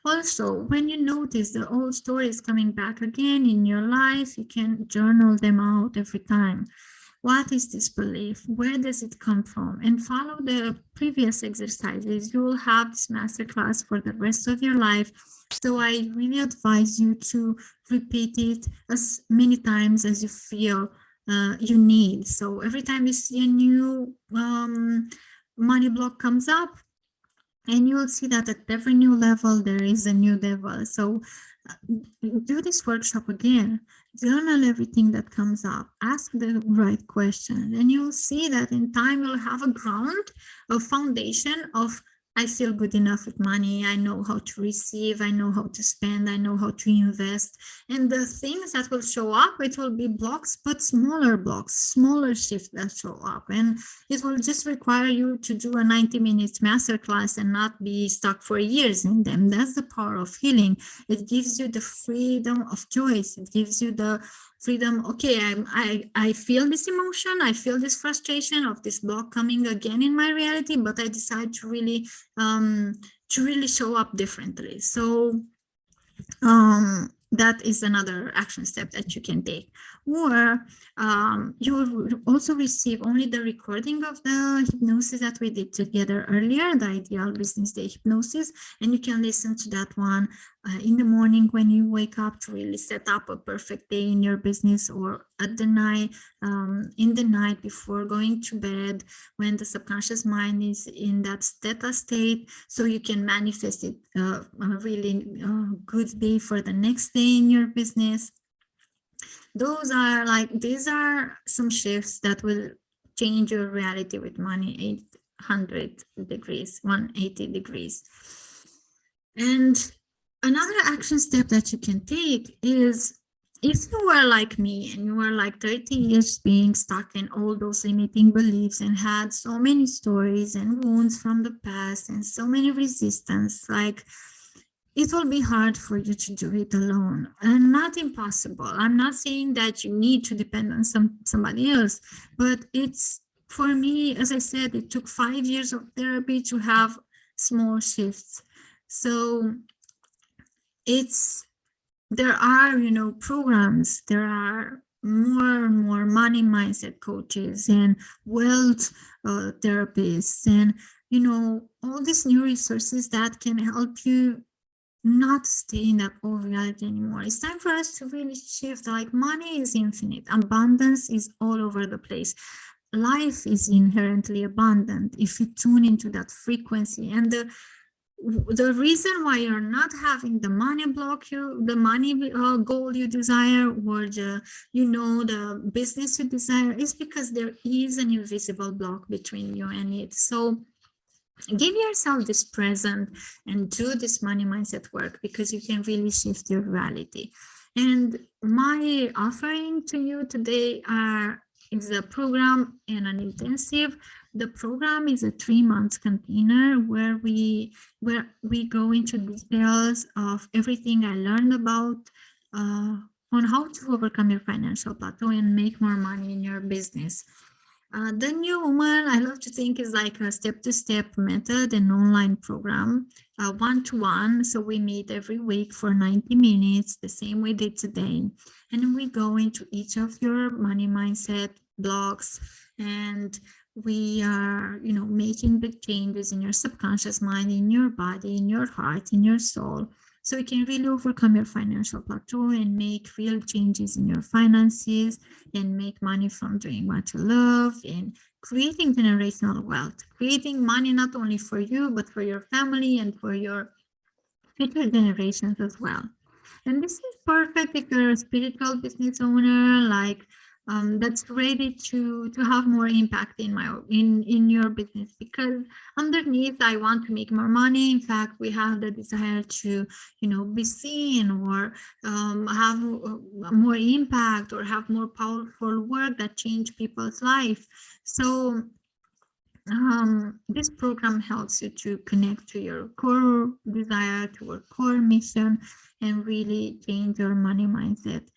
Also, when you notice the old stories coming back again in your life, you can journal them out every time. What is this belief? Where does it come from? And follow the previous exercises. You will have this masterclass for the rest of your life. So I really advise you to repeat it as many times as you feel you need. So every time you see a new money block comes up, and you will see that at every new level, there is a new devil. So do this workshop again, journal everything that comes up, ask the right questions, and you'll see that in time you'll have a ground, a foundation of, I feel good enough with money. I know how to receive. I know how to spend. I know how to invest. And the things that will show up, it will be blocks, but smaller blocks, smaller shifts that show up. And it will just require you to do a 90 minutes masterclass and not be stuck for years in them. That's the power of healing. It gives you the freedom of choice. It gives you the freedom. Okay, I feel this emotion. I feel this frustration of this block coming again in my reality, but I decide to really show up differently. So that is another action step that you can take. Or you will also receive only the recording of the hypnosis that we did together earlier, the Ideal Business Day hypnosis, and you can listen to that one in the morning when you wake up to really set up a perfect day in your business, or at the night, in the night before going to bed, when the subconscious mind is in that theta state, so you can manifest it a really good day for the next day in your business. These are some shifts that will change your reality with money 800 degrees, 180 degrees. And another action step that you can take is, if you were like me and you were like 30 years being stuck in all those limiting beliefs and had so many stories and wounds from the past and so many resistance, like, it will be hard for you to do it alone, and not impossible. I'm not saying that you need to depend on somebody else, but it's, for me, as I said, it took 5 years of therapy to have small shifts. So there are, programs, there are more and more money mindset coaches and wealth therapists, and, all these new resources that can help you not stay in that old reality anymore. It's time for us to really shift. Like, money is infinite. Abundance is all over the place. Life is inherently abundant if you tune into that frequency. And the reason why you're not having the money block, the money goal you desire, or the business you desire, is because there is an invisible block between you and it. So give yourself this present and do this money mindset work, because you can really shift your reality. And my offering to you today is a program and an intensive. The program is a 3-month container where we go into details of everything I learned about on how to overcome your financial plateau and make more money in your business. The New Woman, I love to think, is like a step-to-step method, an online program, one-to-one. So we meet every week for 90 minutes, the same we did today. And we go into each of your money mindset blocks, and we are, making big changes in your subconscious mind, in your body, in your heart, in your soul. So you can really overcome your financial plateau and make real changes in your finances and make money from doing what you love and creating generational wealth, creating money not only for you, but for your family and for your future generations as well. And this is perfect if you're a spiritual business owner, like that's ready to have more impact in your business, because underneath I want to make more money. In fact, we have the desire to be seen, or have more impact, or have more powerful work that change people's life. So this program helps you to connect to your core desire, to your core mission, and really change your money mindset.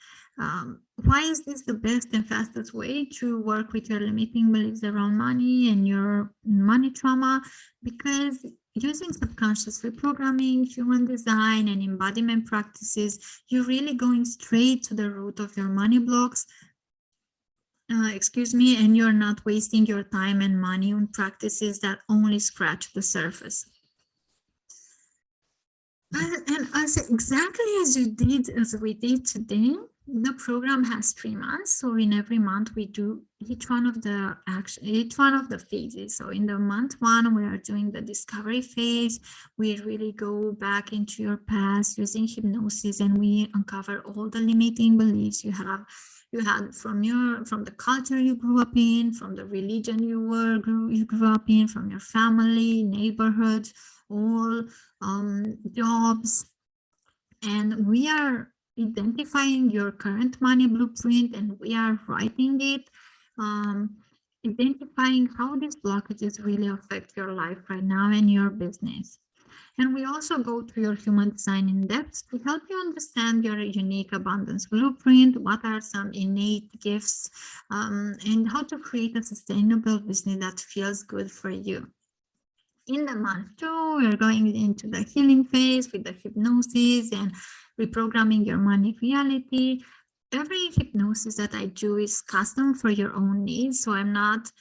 Why is this the best and fastest way to work with your limiting beliefs around money and your money trauma? Because using subconscious reprogramming, human design, and embodiment practices, you're really going straight to the root of your money blocks. And you're not wasting your time and money on practices that only scratch the surface. And exactly as we did today, the program has 3 months. So in every month we do each one of the phases. So in the month 1, we are doing the discovery phase. We really go back into your past using hypnosis, and we uncover all the limiting beliefs you had from the culture you grew up in, from the religion you grew up in, from your family, neighborhood, all jobs. And we are identifying your current money blueprint, and we are writing it, identifying how these blockages really affect your life right now and your business. And we also go through your human design in depth to help you understand your unique abundance blueprint, what are some innate gifts, and how to create a sustainable business that feels good for you. In the month 2, we're going into the healing phase with the hypnosis and reprogramming your money reality. Every hypnosis that I do is custom for your own needs. So I'm not,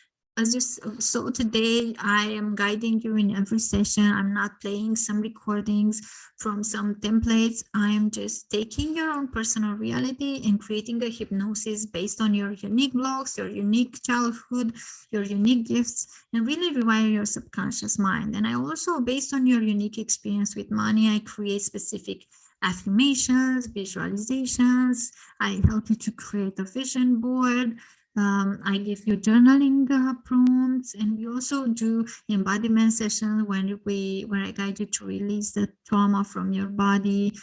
so today I am guiding you in every session. I'm not playing some recordings from some templates. I'm just taking your own personal reality and creating a hypnosis based on your unique blocks, your unique childhood, your unique gifts, and really rewire your subconscious mind. And I also, based on your unique experience with money, I create specific affirmations, visualizations. I help you to create a vision board. I give you journaling prompts, and we also do embodiment sessions where I guide you to release the trauma from your body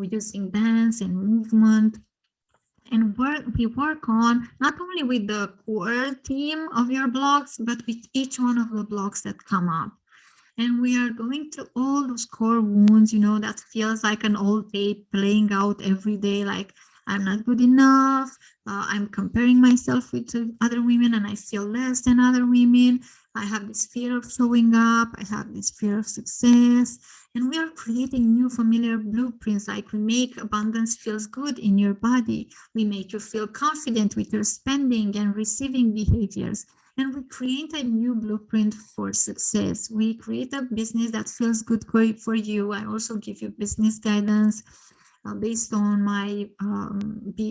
using dance and movement. And we work on not only with the core theme of your blocks, but with each one of the blocks that come up. And we are going to all those core wounds, that feels like an old tape playing out every day, like I'm not good enough. I'm comparing myself with other women and I feel less than other women. I have this fear of showing up. I have this fear of success. And we are creating new familiar blueprints, like we make abundance feels good in your body. We make you feel confident with your spending and receiving behaviors. And we create a new blueprint for success. We create a business that feels good for you. I also give you business guidance based on my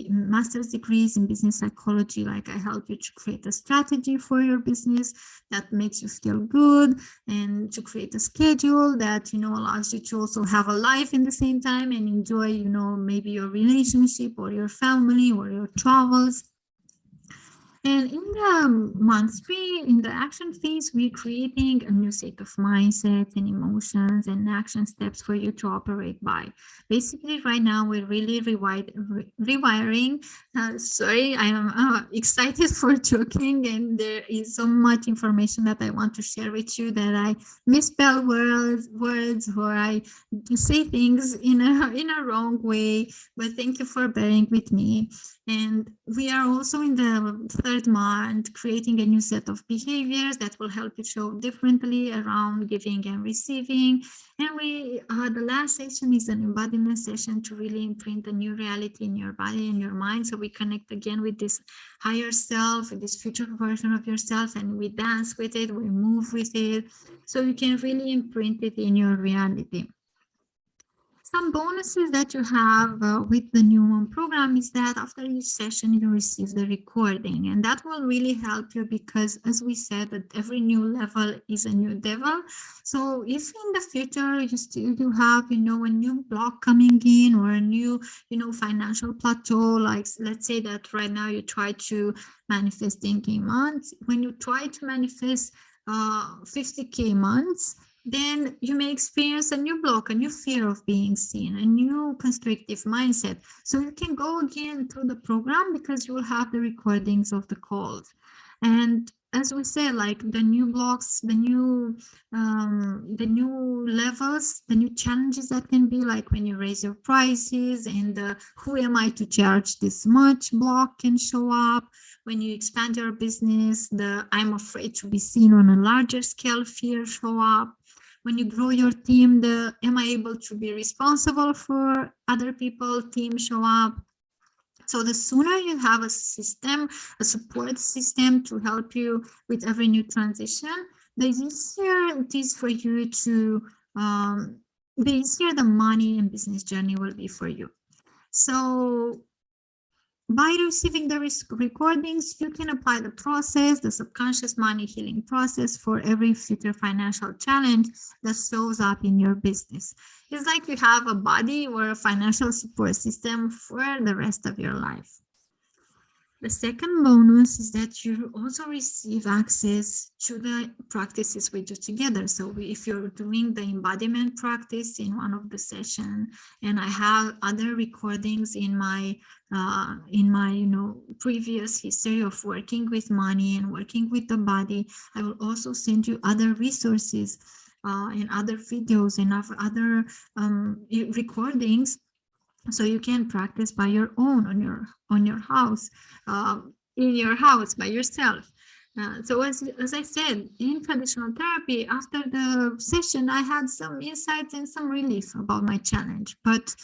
master's degrees in business psychology. Like I help you to create a strategy for your business that makes you feel good, and to create a schedule that, allows you to also have a life in the same time and enjoy, maybe your relationship or your family or your travels. And in the month 3, in the action phase, we're creating a new set of mindsets and emotions and action steps for you to operate by. Basically, right now, we're really rewiring. Sorry, I am excited for joking, and there is so much information that I want to share with you that I misspell words, or I say things in a wrong way. But thank you for bearing with me. And we are also in the 3rd month creating a new set of behaviors that will help you show differently around giving and receiving. And the last session is an embodiment session to really imprint a new reality in your body and your mind. So we connect again with this higher self, with this future version of yourself, and we dance with it, we move with it, so you can really imprint it in your reality. Some bonuses that you have with the new one program is that after each session you receive the recording, and that will really help you because, as we said, that every new level is a new devil. So if in the future you have a new block coming in, or a new financial plateau, like let's say that right now you try to manifest 10K months. When you try to manifest 50K months, then you may experience a new block, a new fear of being seen, a new constrictive mindset. So you can go again through the program because you will have the recordings of the calls. And as we said, like the new blocks, the new levels, the new challenges that can be, like when you raise your prices, and who am I to charge this much block can show up. When you expand your business, the I'm afraid to be seen on a larger scale fear show up. When you grow your team, the am I able to be responsible for other people team show up. So the sooner you have a system, a support system to help you with every new transition, the easier it is for you to, the easier the money and business journey will be for you. So by receiving the recordings, you can apply the process, the subconscious money healing process, for every future financial challenge that shows up in your business. It's like you have a body or a financial support system for the rest of your life. The second bonus is that you also receive access to the practices we do together. So if you're doing the embodiment practice in one of the sessions, and I have other recordings in my previous history of working with money and working with the body, I will also send you other resources and other videos and other recordings, so you can practice by your own on your house, in your house by yourself. So as I said, in traditional therapy, after the session, I had some insights and some relief about my challenge. But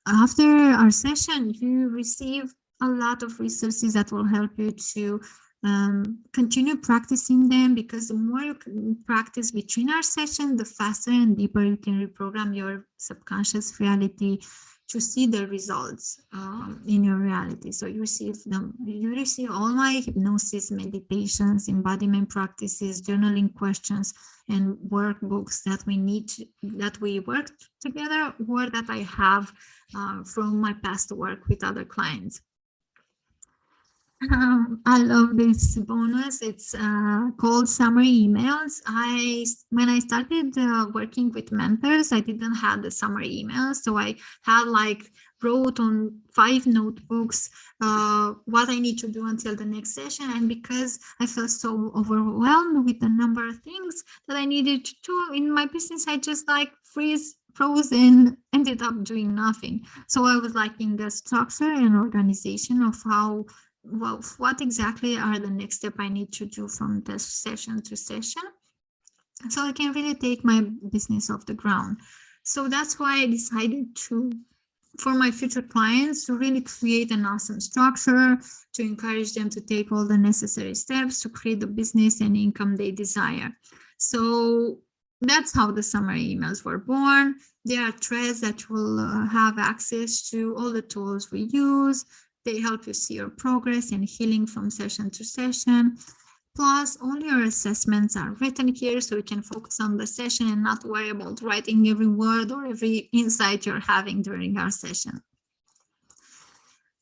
after our session, you receive a lot of resources that will help you to continue practicing them, because the more you can practice between our session, the faster and deeper you can reprogram your subconscious reality to see the results in your reality. So you receive all my hypnosis, meditations, embodiment practices, journaling questions, and workbooks that we worked together, or that I have from my past work with other clients. I love this bonus. It's called summary emails. When I started working with mentors, I didn't have the summary emails, so I had wrote on 5 notebooks what I need to do until the next session. And because I felt so overwhelmed with the number of things that I needed to do in my business, I just froze and ended up doing nothing. So I was lacking the structure and organization of what exactly are the next step I need to do from this session to session, so I can really take my business off the ground. So that's why I decided for my future clients, to really create an awesome structure, to encourage them to take all the necessary steps to create the business and income they desire. So that's how the summary emails were born. There are threads that will have access to all the tools we use. They help you see your progress and healing from session to session. Plus, all your assessments are written here, so you can focus on the session and not worry about writing every word or every insight you're having during our session.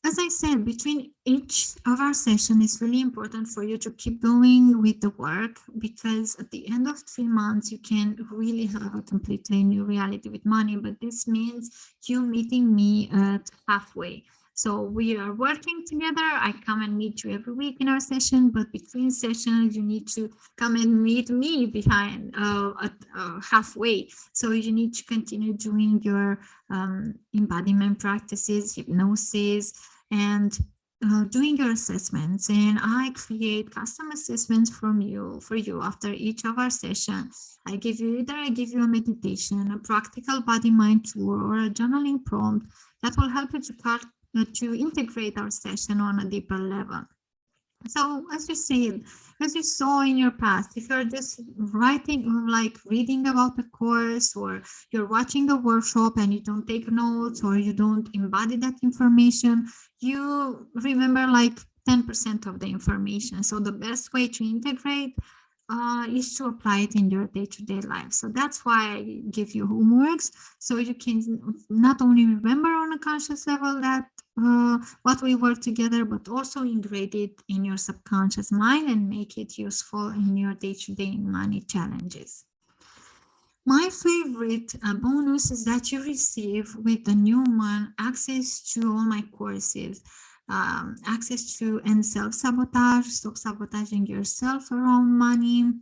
As I said, between each of our sessions, it's really important for you to keep going with the work, because at the end of 3 months, you can really have a completely new reality with money. But this means you meeting me at halfway. So we are working together. I come and meet you every week in our session, but between sessions, you need to come and meet me behind halfway. So you need to continue doing your embodiment practices, hypnosis, and doing your assessments. And I create custom assessments for you after each of our sessions. I give you a meditation, a practical body mind tour, or a journaling prompt that will help you to integrate our session on a deeper level. So as you said, as you saw in your past, if you're just writing or like reading about the course, or you're watching a workshop and you don't take notes or you don't embody that information, you remember like 10% of the information. So the best way to integrate is to apply it in your day-to-day life. So that's why I give you homeworks, so you can not only remember on a conscious level that what we work together, but also integrate it in your subconscious mind and make it useful in your day-to-day money challenges. My favorite bonus is that you receive with the new one access to all my courses, access to and self-sabotage, stop sabotaging yourself around money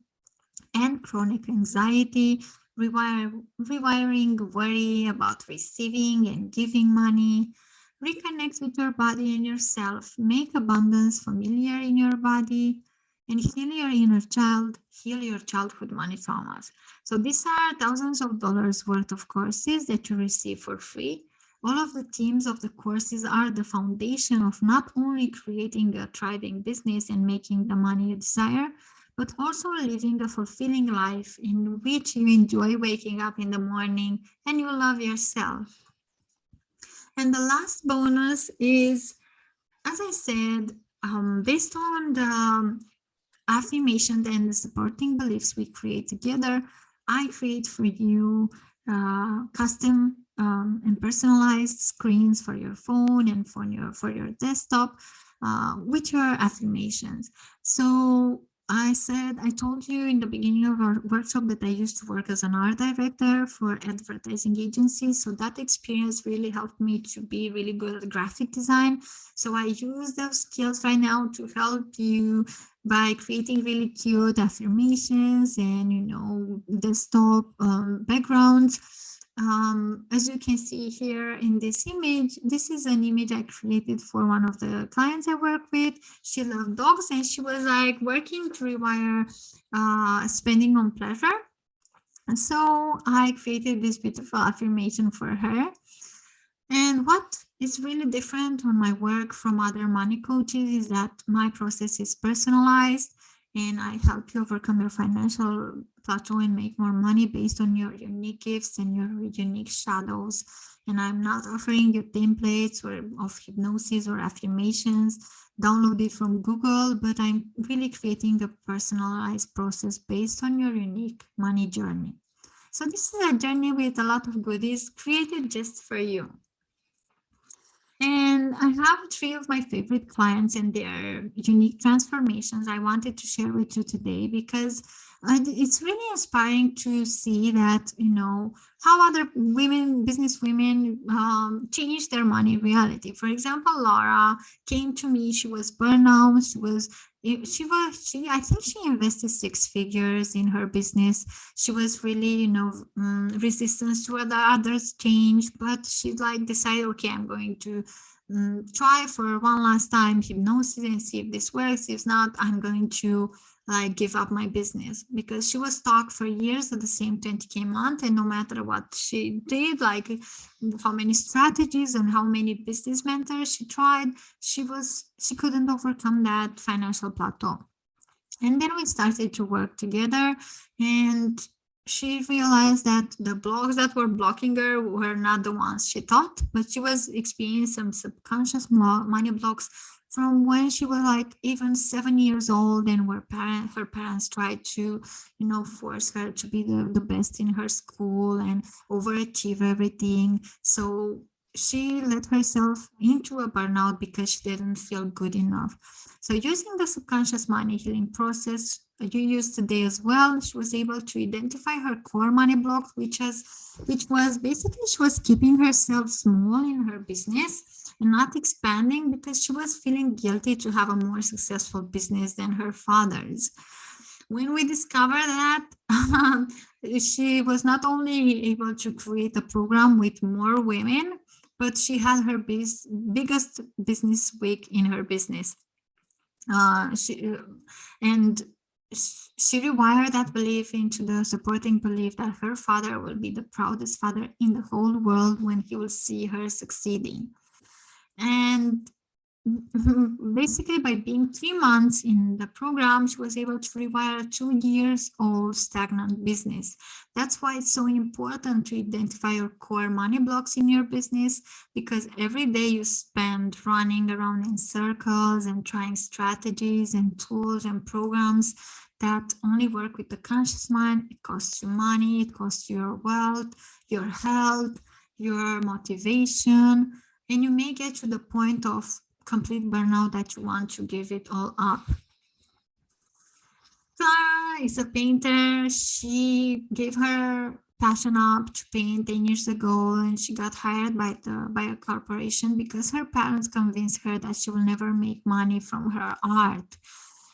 and chronic anxiety, rewiring worry about receiving and giving money, reconnect with your body and yourself, make abundance familiar in your body, and heal your inner child, heal your childhood money traumas. So these are thousands of dollars worth of courses that you receive for free. All of the themes of the courses are the foundation of not only creating a thriving business and making the money you desire, but also living a fulfilling life in which you enjoy waking up in the morning and you love yourself. And the last bonus is, as I said, based on the affirmation and the supporting beliefs we create together, I create for you custom and personalized screens for your phone and for your desktop, with your affirmations. So I told you in the beginning of our workshop that I used to work as an art director for advertising agencies. So that experience really helped me to be really good at graphic design. So I use those skills right now to help you by creating really cute affirmations and, desktop backgrounds. As you can see here in this image, this is an image I created for one of the clients I work with. She loved dogs and she was like working to rewire spending on pleasure. And so I created this beautiful affirmation for her. And what is really different on my work from other money coaches is that my process is personalized and I help you overcome your financial plateau and make more money based on your unique gifts and your unique shadows. And I'm not offering you templates or of hypnosis or affirmations downloaded from Google, but I'm really creating a personalized process based on your unique money journey. So this is a journey with a lot of goodies created just for you. And I have 3 of my favorite clients and their unique transformations I wanted to share with you today, because it's really inspiring to see that, how other women, business women, change their money reality. For example, Laura came to me, she was burnout, I think she invested 6 figures in her business. She was really, resistance to the others changed, but she like decided, okay, I'm going to try for one last time hypnosis and see if this works. If not, I'm going to like give up my business, because she was stuck for years at the same 20K month, and no matter what she did, like how many strategies and how many business mentors she tried, she couldn't overcome that financial plateau. And then we started to work together, and she realized that the blocks that were blocking her were not the ones she thought, but she was experiencing some subconscious money blocks from when she was like even 7 years old, and her parents tried to, force her to be the best in her school and overachieve everything. So she let herself into a burnout because she didn't feel good enough. So using the subconscious money healing process you used today as well, she was able to identify her core money block, which was basically she was keeping herself small in her business and not expanding because she was feeling guilty to have a more successful business than her father's. When we discovered that, she was not only able to create a program with more women, but she had her biggest business week in her business. She rewired that belief into the supporting belief that her father will be the proudest father in the whole world when he will see her succeeding. And basically by being 3 months in the program, she was able to rewire a 2 years old stagnant business. That's why it's so important to identify your core money blocks in your business, because every day you spend running around in circles and trying strategies and tools and programs that only work with the conscious mind. It costs you money, it costs you your wealth, your health, your motivation, and you may get to the point of complete burnout that you want to give it all up. Clara is a painter. She gave her passion up to paint 10 years ago, and she got hired by a corporation because her parents convinced her that she will never make money from her art.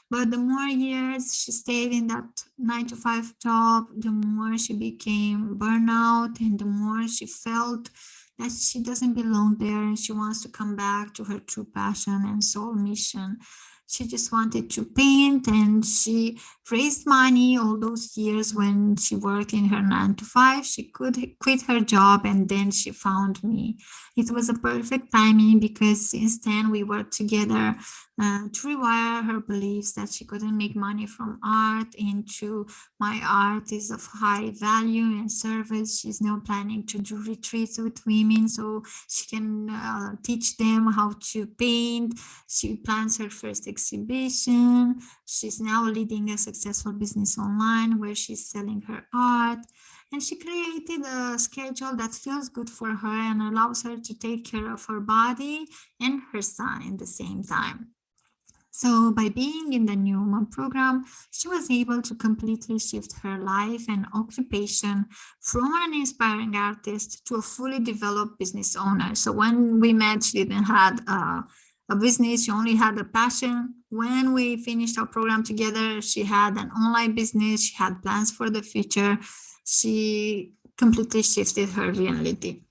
But the more years she stayed in that 9-to-5 job, the more she became burnout, and the more she felt that she doesn't belong there, and she wants to come back to her true passion and soul mission. She just wanted to paint, and she raised money all those years when she worked in her 9-to-5. She could quit her job, and then she found me. It was a perfect timing because since then we worked together to rewire her beliefs that she couldn't make money from art into my art is of high value and service. She's now planning to do retreats with women so she can teach them how to paint. She plans her first exhibition. She's now leading a successful business online where she's selling her art. And she created a schedule that feels good for her and allows her to take care of her body and her son at the same time. So by being in the New Mom program, she was able to completely shift her life and occupation from an inspiring artist to a fully developed business owner. So when we met, she didn't have a business, she only had a passion. When we finished our program together, she had an online business, she had plans for the future. She completely shifted her reality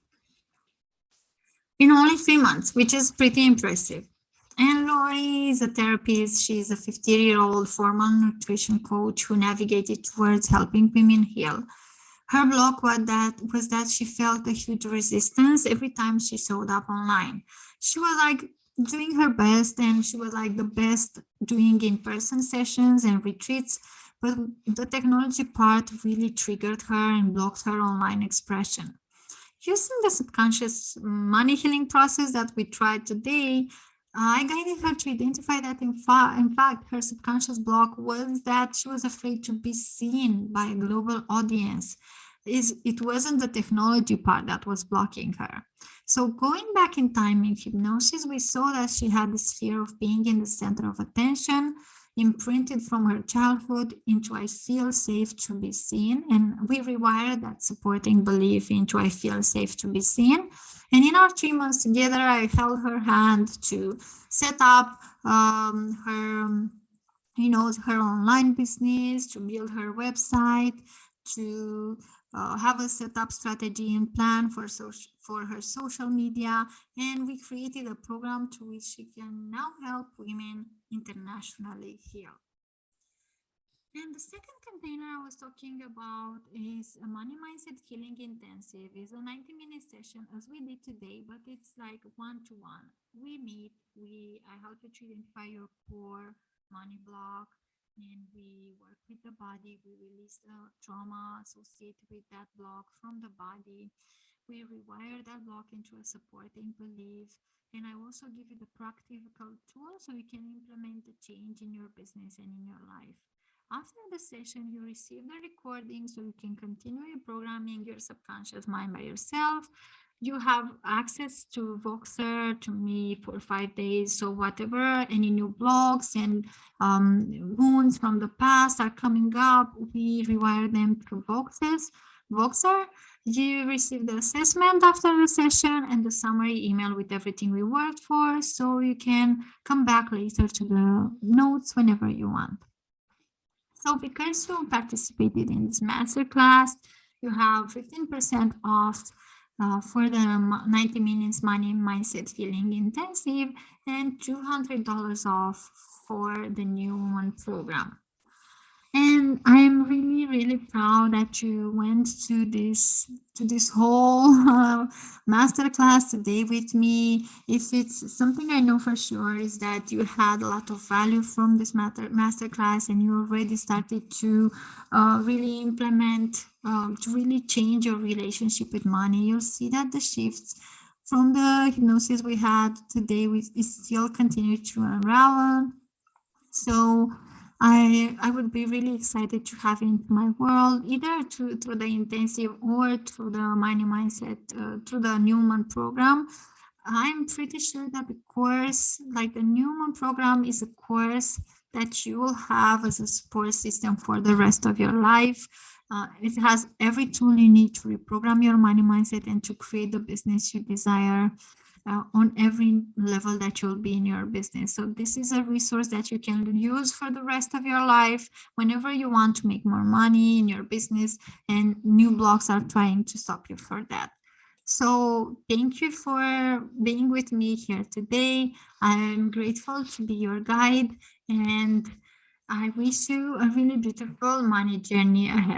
in only 3 months, which is pretty impressive. And Lori is a therapist. She's a 50-year-old former nutrition coach who navigated towards helping women heal. Her block was that she felt a huge resistance every time she showed up online. She was like doing her best, and she was like the best doing in-person sessions and retreats, but the technology part really triggered her and blocked her online expression. Using the subconscious money healing process that we tried today, I guided her to identify that in fact, her subconscious block was that she was afraid to be seen by a global audience. It wasn't the technology part that was blocking her. So going back in time in hypnosis, we saw that she had this fear of being in the center of attention, imprinted from her childhood into I feel safe to be seen. And we rewired that supporting belief into I feel safe to be seen. And in our 3 months together, I held her hand to set up her online business, to build her website, to have a setup strategy and plan for her social media. And we created a program to which she can now help women internationally heal. And the second container I was talking about is a money mindset healing intensive. It's a 90-minute session as we did today, but it's like one-to-one. We meet, I help you to identify your core money block, and we work with the body. We release the trauma associated with that block from the body. We rewire that block into a supporting belief. And I also give you the practical tools so you can implement the change in your business and in your life. After the session, you receive the recording so you can continue programming your subconscious mind by yourself. You have access to Voxer, to me, for 5 days. So whatever, any new blogs and wounds from the past are coming up, we rewire them through Voxer. You receive the assessment after the session and the summary email with everything we worked for, so you can come back later to the notes whenever you want. So because you participated in this masterclass, you have 15% off for the 90 minutes money mindset healing intensive and $200 off for the new one program. And I'm really proud that you went to this whole masterclass today with me. If it's something I know for sure is that you had a lot of value from this masterclass, and you already started to really implement, to really change your relationship with money. You'll see that the shifts from the hypnosis we had today, we still continue to unravel. So I would be really excited to have it into my world, either through the intensive or through the money mindset, through the Newman program. I'm pretty sure that the course, like the Newman program, is a course that you will have as a support system for the rest of your life. It has every tool you need to reprogram your money mindset and to create the business you desire on every level that you'll be in your business. So this is a resource that you can use for the rest of your life whenever you want to make more money in your business, and new blocks are trying to stop you for that. So thank you for being with me here today. I'm grateful to be your guide, and I wish you a really beautiful money journey ahead.